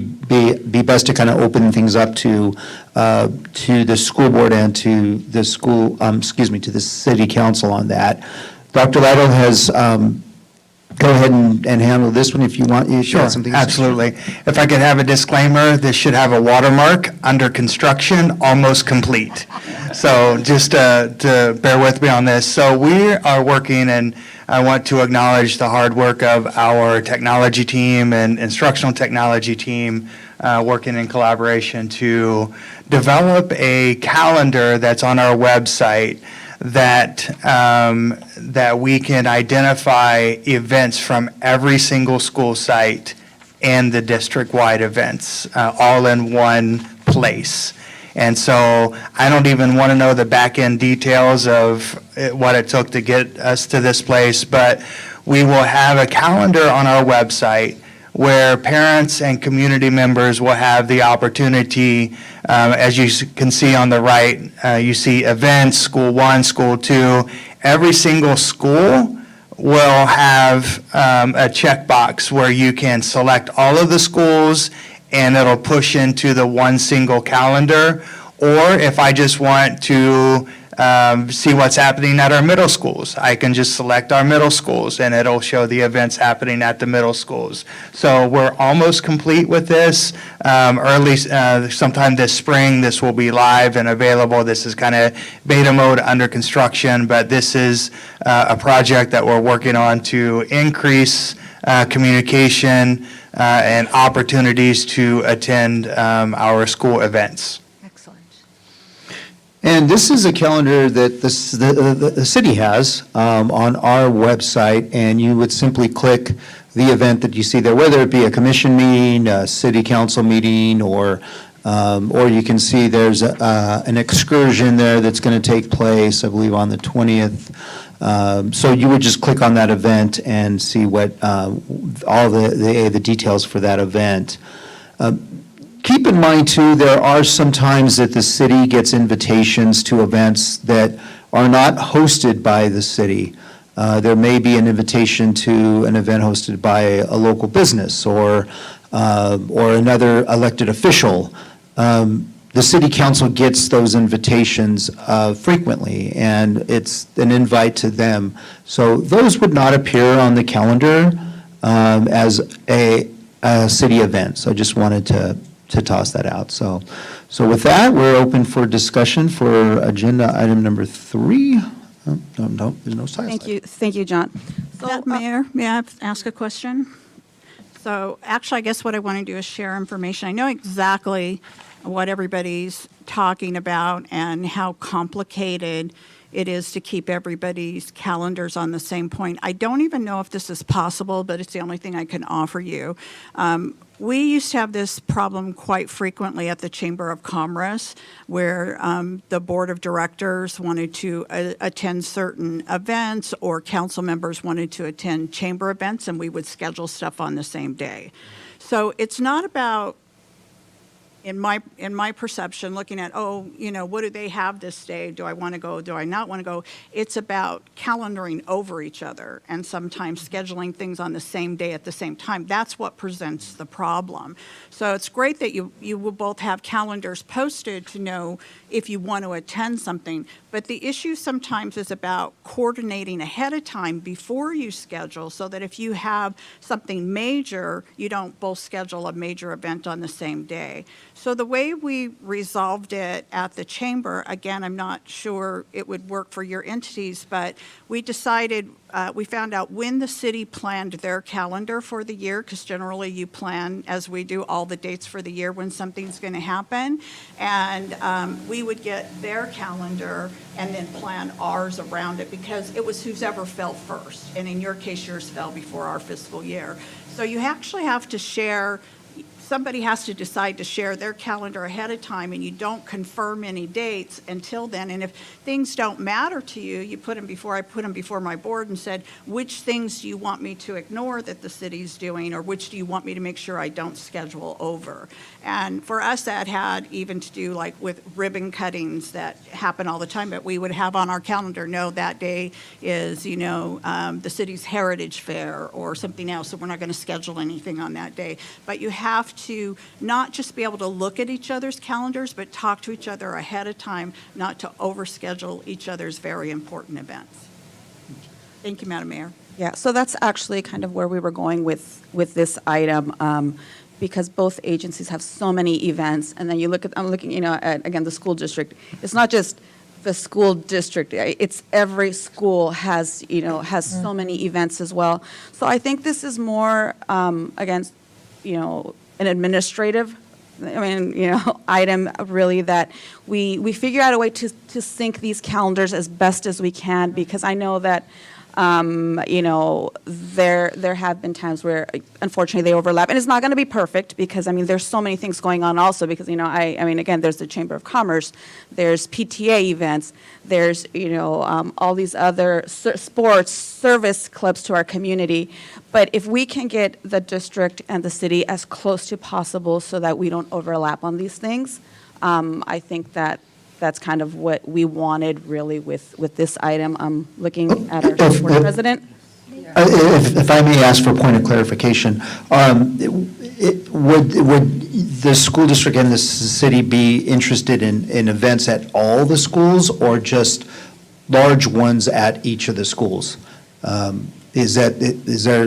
Speaker 5: best to kind of open things up to the school board and to the school, to the city council on that. Dr. Lytle has, go ahead and handle this one if you want. You
Speaker 8: Sure,
Speaker 5: something to say.
Speaker 8: absolutely. If I could have a disclaimer, this should have a watermark, under construction, almost complete. So just to bear with me on this. So we are working, and I want to acknowledge the hard work of our technology team and instructional technology team, working in collaboration to develop a calendar that's on our website that we can identify events from every single school site and the district-wide events, all in one place. And so I don't even want to know the back-end details of what it took to get us to this place, but we will have a calendar on our website where parents and community members will have the opportunity, as you can see on the right, you see events, school 1, school 2. Every single school will have a checkbox where you can select all of the schools, and it'll push into the one single calendar. Or if I just want to see what's happening at our middle schools. I can just select our middle schools, and it'll show the events happening at the middle schools. So we're almost complete with this. Early, sometime this spring, this will be live and available. This is kind of beta mode under construction, but this is a project that we're working on to increase communication and opportunities to attend our school events.
Speaker 13: Excellent.
Speaker 5: And this is a calendar that the city has on our website, and you would simply click the event that you see there, whether it be a commission meeting, a city council meeting, or you can see there's an excursion there that's going to take place, I believe, on the 20th. So you would just click on that event and see what all the details for that event. Keep in mind, too, there are some times that the city gets invitations to events that are not hosted by the city. There may be an invitation to an event hosted by a local business or another elected official. The city council gets those invitations frequently, and it's an invite to them. So those would not appear on the calendar as a city event. So I just wanted to toss that out. So with that, we're open for discussion for agenda item number 3. No, there's no side.
Speaker 2: Thank you, John. So,
Speaker 11: Mayor, may I ask a question? So actually, I guess what I want to do is share information. I know exactly what everybody's talking about and how complicated it is to keep everybody's calendars on the same point. I don't even know if this is possible, but it's the only thing I can offer you. We used to have this problem quite frequently at the Chamber of Commerce, where the board of directors wanted to attend certain events, or council members wanted to attend chamber events, and we would schedule stuff on the same day. So it's not about, in my perception, looking at, what do they have this day? Do I want to go? Do I not want to go? It's about calendaring over each other and sometimes scheduling things on the same day at the same time. That's what presents the problem. So it's great that you will both have calendars posted to know if you want to attend something, but the issue sometimes is about coordinating ahead of time before you schedule, so that if you have something major, you don't both schedule a major event on the same day. So the way we resolved it at the chamber, again, I'm not sure it would work for your entities, but we decided, we found out when the city planned their calendar for the year, because generally you plan, as we do, all the dates for the year when something's going to happen. And we would get their calendar and then plan ours around it, because it was whoever fell first. And in your case, yours fell before our fiscal year. So you actually have to share. Somebody has to decide to share their calendar ahead of time, and you don't confirm any dates until then. And if things don't matter to you, you put them before, I put them before my board and said, which things do you want me to ignore that the city's doing, or which do you want me to make sure I don't schedule over? And for us, that had even to do like with ribbon cuttings that happen all the time, but we would have on our calendar, no, that day is, the city's heritage fair or something else, so we're not going to schedule anything on that day. But you have to not just be able to look at each other's calendars, but talk to each other ahead of time, not to overschedule each other's very important events. Thank you, Madam Mayor.
Speaker 2: Yeah, so that's actually kind of where we were going with this item, because both agencies have so many events, and then I'm looking, at, again, the school district. It's not just the school district, it's every school has so many events as well. So I think this is more, again, an administrative, item really, that we figure out a way to sync these calendars as best as we can, because I know that, there have been times where unfortunately they overlap, and it's not going to be perfect, because there's so many things going on also, because again, there's the Chamber of Commerce, there's PTA events, there's all these other sports service clubs to our community. But if we can get the district and the city as close to possible so that we don't overlap on these things, I think that's kind of what we wanted really with this item. I'm looking at our board president.
Speaker 5: If I may ask for a point of clarification, Would the school district and the city be interested in events at all the schools or just large ones at each of the schools? Is there,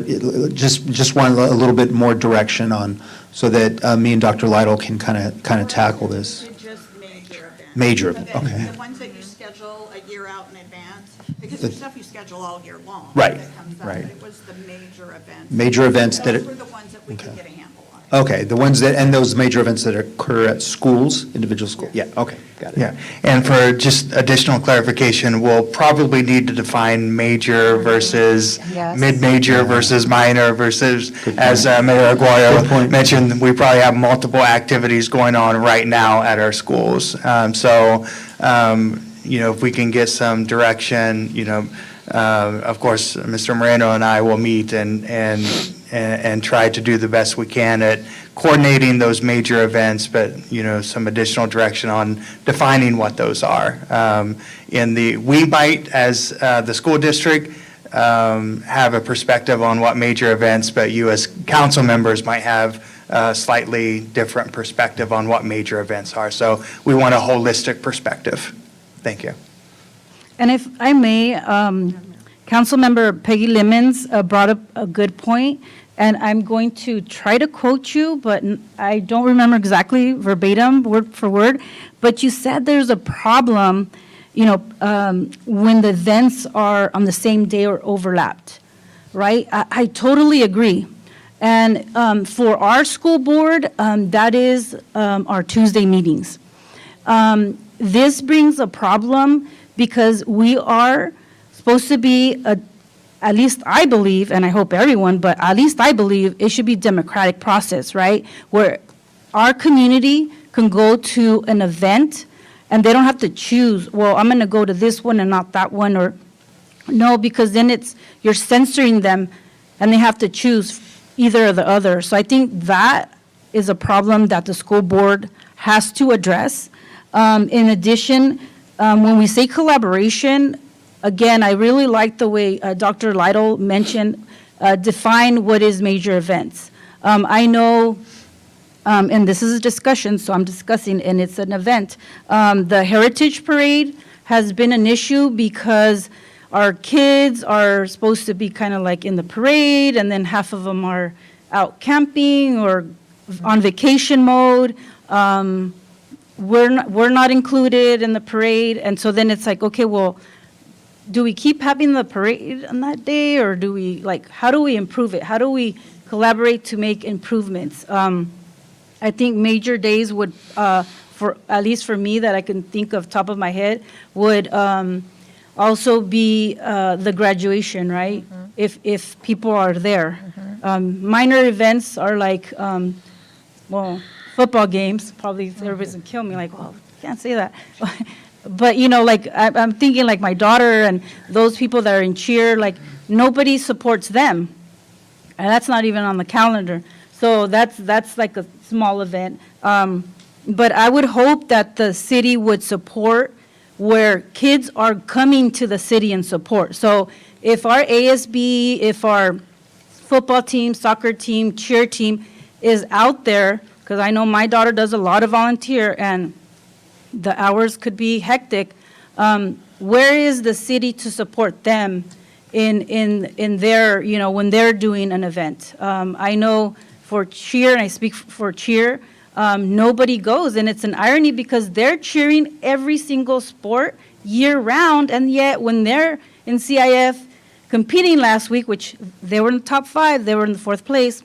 Speaker 5: just want a little bit more direction on, so that me and Dr. Lytle can kind of tackle this?
Speaker 11: Just major events.
Speaker 5: Major, okay.
Speaker 11: The ones that you schedule a year out in advance, because there's stuff you schedule all year long.
Speaker 5: Right,
Speaker 11: that comes up,
Speaker 5: right.
Speaker 11: but it was the major events.
Speaker 5: Major events that
Speaker 11: Those
Speaker 5: it-
Speaker 11: were the ones that we could
Speaker 5: okay.
Speaker 11: get a handle on.
Speaker 5: Okay, the ones that, and those major events that occur at schools, individual schools? Yeah, okay, got it.
Speaker 8: Yeah, and for just additional clarification, we'll probably need to define major versus
Speaker 12: Yes.
Speaker 8: mid-major versus minor versus,
Speaker 5: Good
Speaker 8: as
Speaker 5: point.
Speaker 8: Mayor
Speaker 5: Good
Speaker 8: Aguayo
Speaker 5: point.
Speaker 8: mentioned, we probably have multiple activities going on right now at our schools. If we can get some direction, of course, Mr. Moreno and I will meet and try to do the best we can at coordinating those major events, but, some additional direction on defining what those are. We might, as the school district, have a perspective on what major events, but you as council members might have a slightly different perspective on what major events are. So we want a holistic perspective. Thank you.
Speaker 12: And if I may, Councilmember Peggy Lemons brought up a good point, and I'm going to try to quote you, but I don't remember exactly verbatim, word for word, but you said there's a problem, when the events are on the same day or overlapped, right? I totally agree. And for our school board, that is our Tuesday meetings. This brings a problem because we are supposed to be, at least I believe, and I hope everyone, but at least I believe it should be democratic process, right? Where our community can go to an event and they don't have to choose, well, I'm going to go to this one and not that one, or no, because then you're censoring them and they have to choose either or the other. So I think that is a problem that the school board has to address. In addition, when we say collaboration, again, I really like the way Dr. Lytle mentioned, define what is major events. I know, and this is a discussion, so I'm discussing, and it's an event. The Heritage Parade has been an issue because our kids are supposed to be kind of like in the parade, and then half of them are out camping or on vacation mode. We're not included in the parade, and so then it's like, okay, well, do we keep having the parade on that day, or do we, how do we improve it? How do we collaborate to make improvements? I think major days would, at least for me, that I can think of top of my head, would also be the graduation, right? If people are there. Minor events are like, football games, probably everybody's gonna kill me, well, can't say that. But, I'm thinking like my daughter and those people that are in cheer, nobody supports them. And that's not even on the calendar. So that's like a small event. But I would hope that the city would support where kids are coming to the city and support. So if our ASB, if our football team, soccer team, cheer team is out there, because I know my daughter does a lot of volunteer and the hours could be hectic, where is the city to support them in their, when they're doing an event? I know for cheer, and I speak for cheer, nobody goes, and it's an irony because they're cheering every single sport year-round, and yet when they're in CIF competing last week, which they were in the top 5, they were in the 4th place,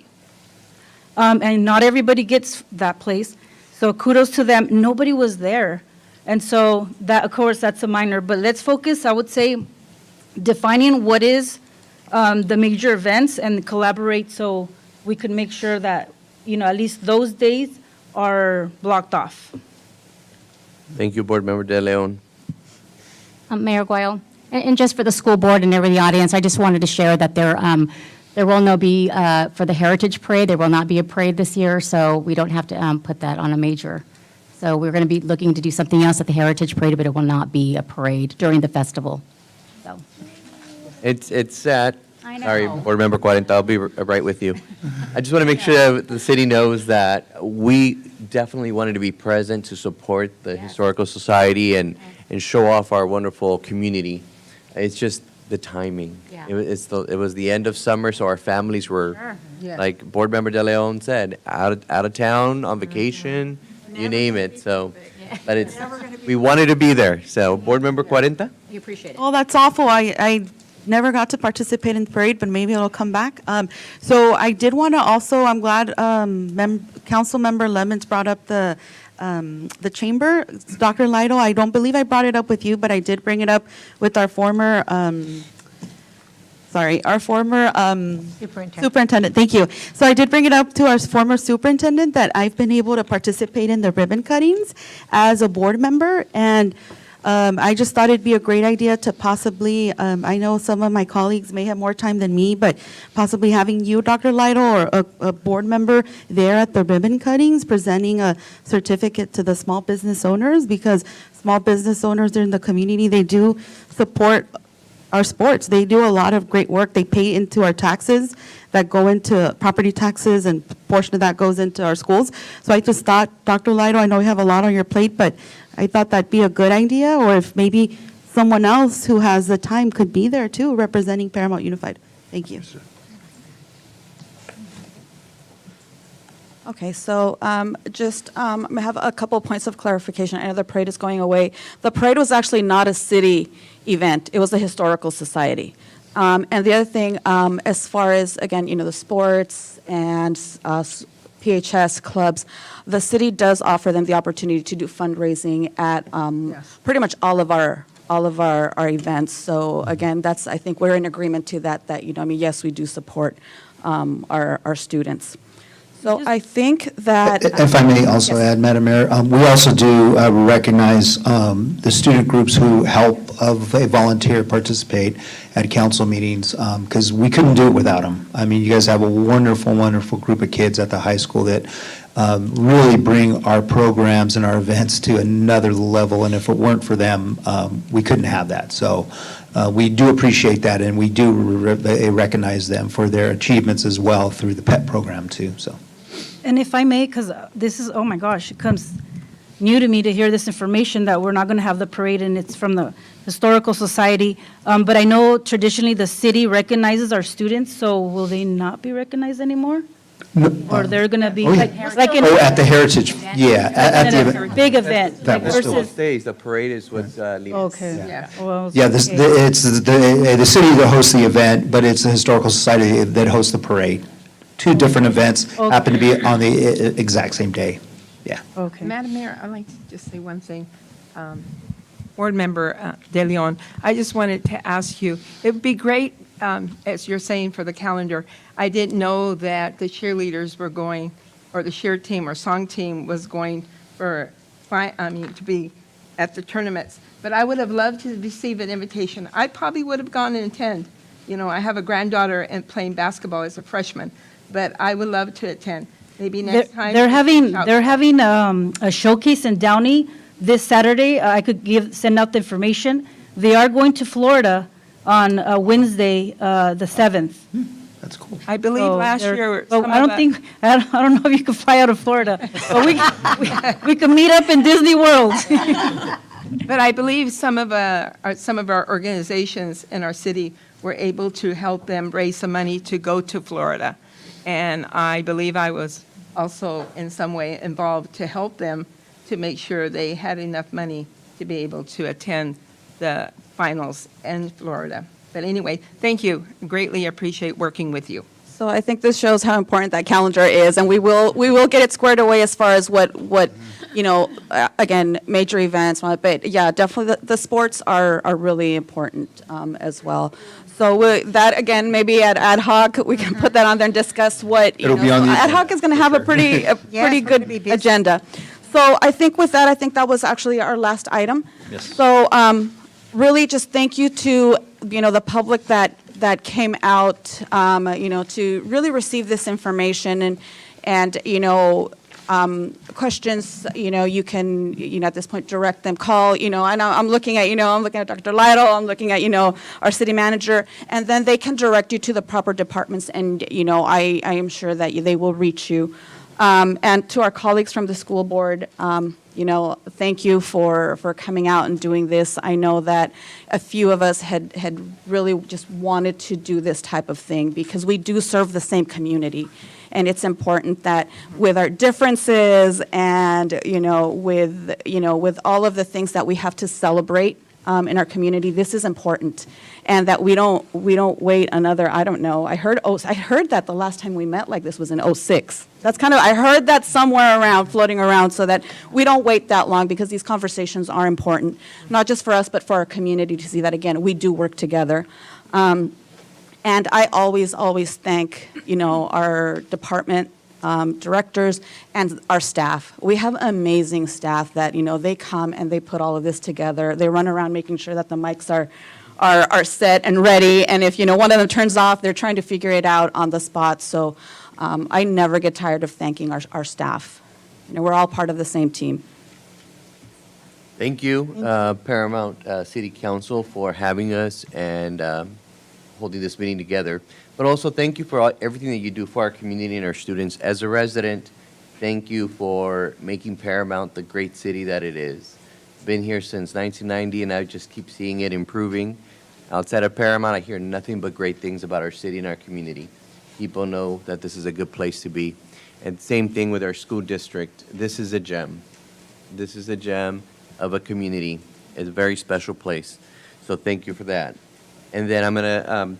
Speaker 12: and not everybody gets that place. So kudos to them. Nobody was there. And so that, of course, that's a minor. But let's focus, I would say, defining what is the major events and collaborate so we could make sure that, at least those days are blocked off.
Speaker 3: Thank you, Board Member De Leon.
Speaker 10: Mayor Guayo, and just for the school board and every audience, I just wanted to share that there will no be, for the Heritage Parade, there will not be a parade this year, so we don't have to put that on a major. So we're going to be looking to do something else at the Heritage Parade, but it will not be a parade during the festival. So,
Speaker 3: It's sad.
Speaker 10: I know.
Speaker 3: Sorry, Board Member Cuarenta, I'll be right with you. I just want to make sure that the city knows that we definitely wanted to be present to support the Historical Society and show off our wonderful community. It's just the timing.
Speaker 10: Yeah.
Speaker 3: It was the end of summer, so our families were, like Board Member De Leon said, out of town, on vacation, you name it, so. But we wanted to be there, so Board Member Cuarenta?
Speaker 10: We appreciate it.
Speaker 9: Oh, that's awful. I never got to participate in the parade, but maybe it'll come back. So I did want to also, I'm glad Council Member Lemons brought up the chamber. Dr. Lido, I don't believe I brought it up with you, but I did bring it up with our former superintendent. Thank you. So I did bring it up to our former superintendent that I've been able to participate in the ribbon cuttings as a board member, and I just thought it'd be a great idea to possibly, I know some of my colleagues may have more time than me, but possibly having you, Dr. Lido, or a board member there at the ribbon cuttings, presenting a certificate to the small business owners, because small business owners in the community, they do support our sports. They do a lot of great work. They pay into our taxes that go into property taxes, and a portion of that goes into our schools. So I just thought, Dr. Lido, I know you have a lot on your plate, but I thought that'd be a good idea, or if maybe someone else who has the time could be there too, representing Paramount Unified. Thank you.
Speaker 2: Okay, so I have a couple points of clarification. I know the parade is going away. The parade was actually not a city event. It was a historical society. And the other thing, as far as, again, the sports and PHS clubs, the city does offer them the opportunity to do fundraising at pretty much all of our events. So again, I think we're in agreement to that, yes, we do support our students. So I think that.
Speaker 5: If I may also add, Madam Mayor, we also do recognize the student groups who help volunteer participate at council meetings, because we couldn't do it without them. I mean, you guys have a wonderful, wonderful group of kids at the high school that really bring our programs and our events to another level, and if it weren't for them, we couldn't have that. So we do appreciate that, and we do recognize them for their achievements as well through the PET program too, so.
Speaker 12: And if I may, because this is, oh my gosh, it comes new to me to hear this information that we're not going to have the parade, and it's from the Historical Society. But I know traditionally the city recognizes our students, so will they not be recognized anymore?
Speaker 5: No,
Speaker 12: Or they're going to be
Speaker 5: oh, yeah.
Speaker 12: like in
Speaker 5: Oh, at the Heritage, yeah, at the event.
Speaker 12: big event
Speaker 5: That
Speaker 12: like
Speaker 5: was the
Speaker 12: versus.
Speaker 3: Stays, the parade is what's leading.
Speaker 12: Okay.
Speaker 3: Yeah.
Speaker 12: Well,
Speaker 5: Yeah,
Speaker 12: okay.
Speaker 5: it's the city that hosts the event, but it's the Historical Society that hosts the parade. Two different events happen to be on the exact same day, yeah.
Speaker 12: Okay.
Speaker 1: Madam Mayor, I'd like to just say one thing. Board Member De Leon, I just wanted to ask you, it would be great, as you're saying for the calendar, I didn't know that the cheerleaders were going, or the cheer team or song team was going to be at the tournaments. But I would have loved to receive an invitation. I probably would have gone and attend. I have a granddaughter and playing basketball as a freshman, but I would love to attend. Maybe next time.
Speaker 12: They're having a showcase in Downey this Saturday. I could send out the information. They are going to Florida on Wednesday, the 7th.
Speaker 5: That's cool.
Speaker 1: I believe last year.
Speaker 12: But I don't know if you could fly out of Florida, but we could meet up in Disney World.
Speaker 1: But I believe some of our organizations in our city were able to help them raise some money to go to Florida. And I believe I was also in some way involved to help them to make sure they had enough money to be able to attend the finals in Florida. But anyway, thank you. Greatly appreciate working with you.
Speaker 2: So I think this shows how important that calendar is, and we will get it squared away as far as what again, major events. But yeah, definitely the sports are really important as well. So that, again, maybe at ad hoc, we can put that on there and discuss what,
Speaker 5: It'll be on the
Speaker 2: ad
Speaker 5: agenda,
Speaker 2: hoc is going to have a pretty good agenda. So I think with that, I think that was actually our last item.
Speaker 5: Yes.
Speaker 2: So really just thank you to, the public that came out, to really receive this information. And questions, you can, at this point, direct them, call, and I'm looking at, I'm looking at Dr. Lytle, I'm looking at, our city manager, and then they can direct you to the proper departments, and, I am sure that they will reach you. And to our colleagues from the school board, thank you for coming out and doing this. I know that a few of us had really just wanted to do this type of thing because we do serve the same community. And it's important that with our differences and, with all of the things that we have to celebrate in our community, this is important. And that we don't wait another, I don't know. I heard that the last time we met like this was in '06. I heard that somewhere around, floating around, so that we don't wait that long because these conversations are important, not just for us, but for our community to see that, again, we do work together. And I always thank, our department directors and our staff. We have amazing staff that, they come and they put all of this together. They run around making sure that the mics are set and ready. And if, one of them turns off, they're trying to figure it out on the spot. So I never get tired of thanking our staff. We're all part of the same team.
Speaker 3: Thank you, Paramount City Council, for having us and holding this meeting together. But also, thank you for everything that you do for our community and our students. As a resident, thank you for making Paramount the great city that it is. Been here since 1990, and I just keep seeing it improving. Outside of Paramount, I hear nothing but great things about our city and our community. People know that this is a good place to be. And same thing with our school district. This is a gem. This is a gem of a community. It's a very special place. So thank you for that. And then I'm going to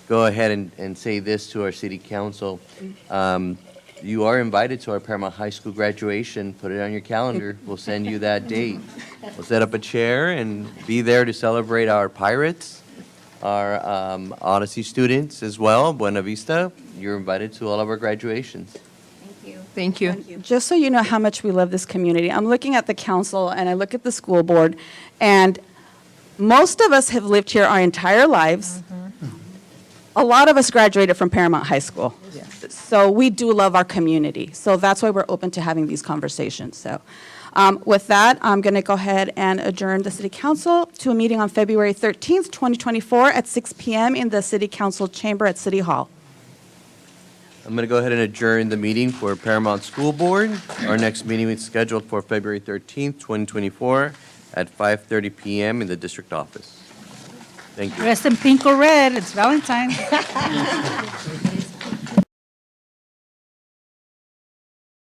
Speaker 3: go ahead and say this to our city council. You are invited to our Paramount High School graduation. Put it on your calendar. We'll send you that date. We'll set up a chair and be there to celebrate our Pirates, our Odyssey students as well. Buena Vista, you're invited to all of our graduations.
Speaker 4: Thank you.
Speaker 2: Just so you know how much we love this community, I'm looking at the council and I look at the school board, and most of us have lived here our entire lives. A lot of us graduated from Paramount High School. So we do love our community. So that's why we're open to having these conversations. So with that, I'm going to go ahead and adjourn the City Council to a meeting on February 13th, 2024 at 6 p.m. in the City Council chamber at City Hall.
Speaker 3: I'm going to go ahead and adjourn the meeting for Paramount School Board. Our next meeting is scheduled for February 13th, 2024 at 5:30 p.m. in the district office. Thank you.
Speaker 12: Dressed in pink or red, it's Valentine's.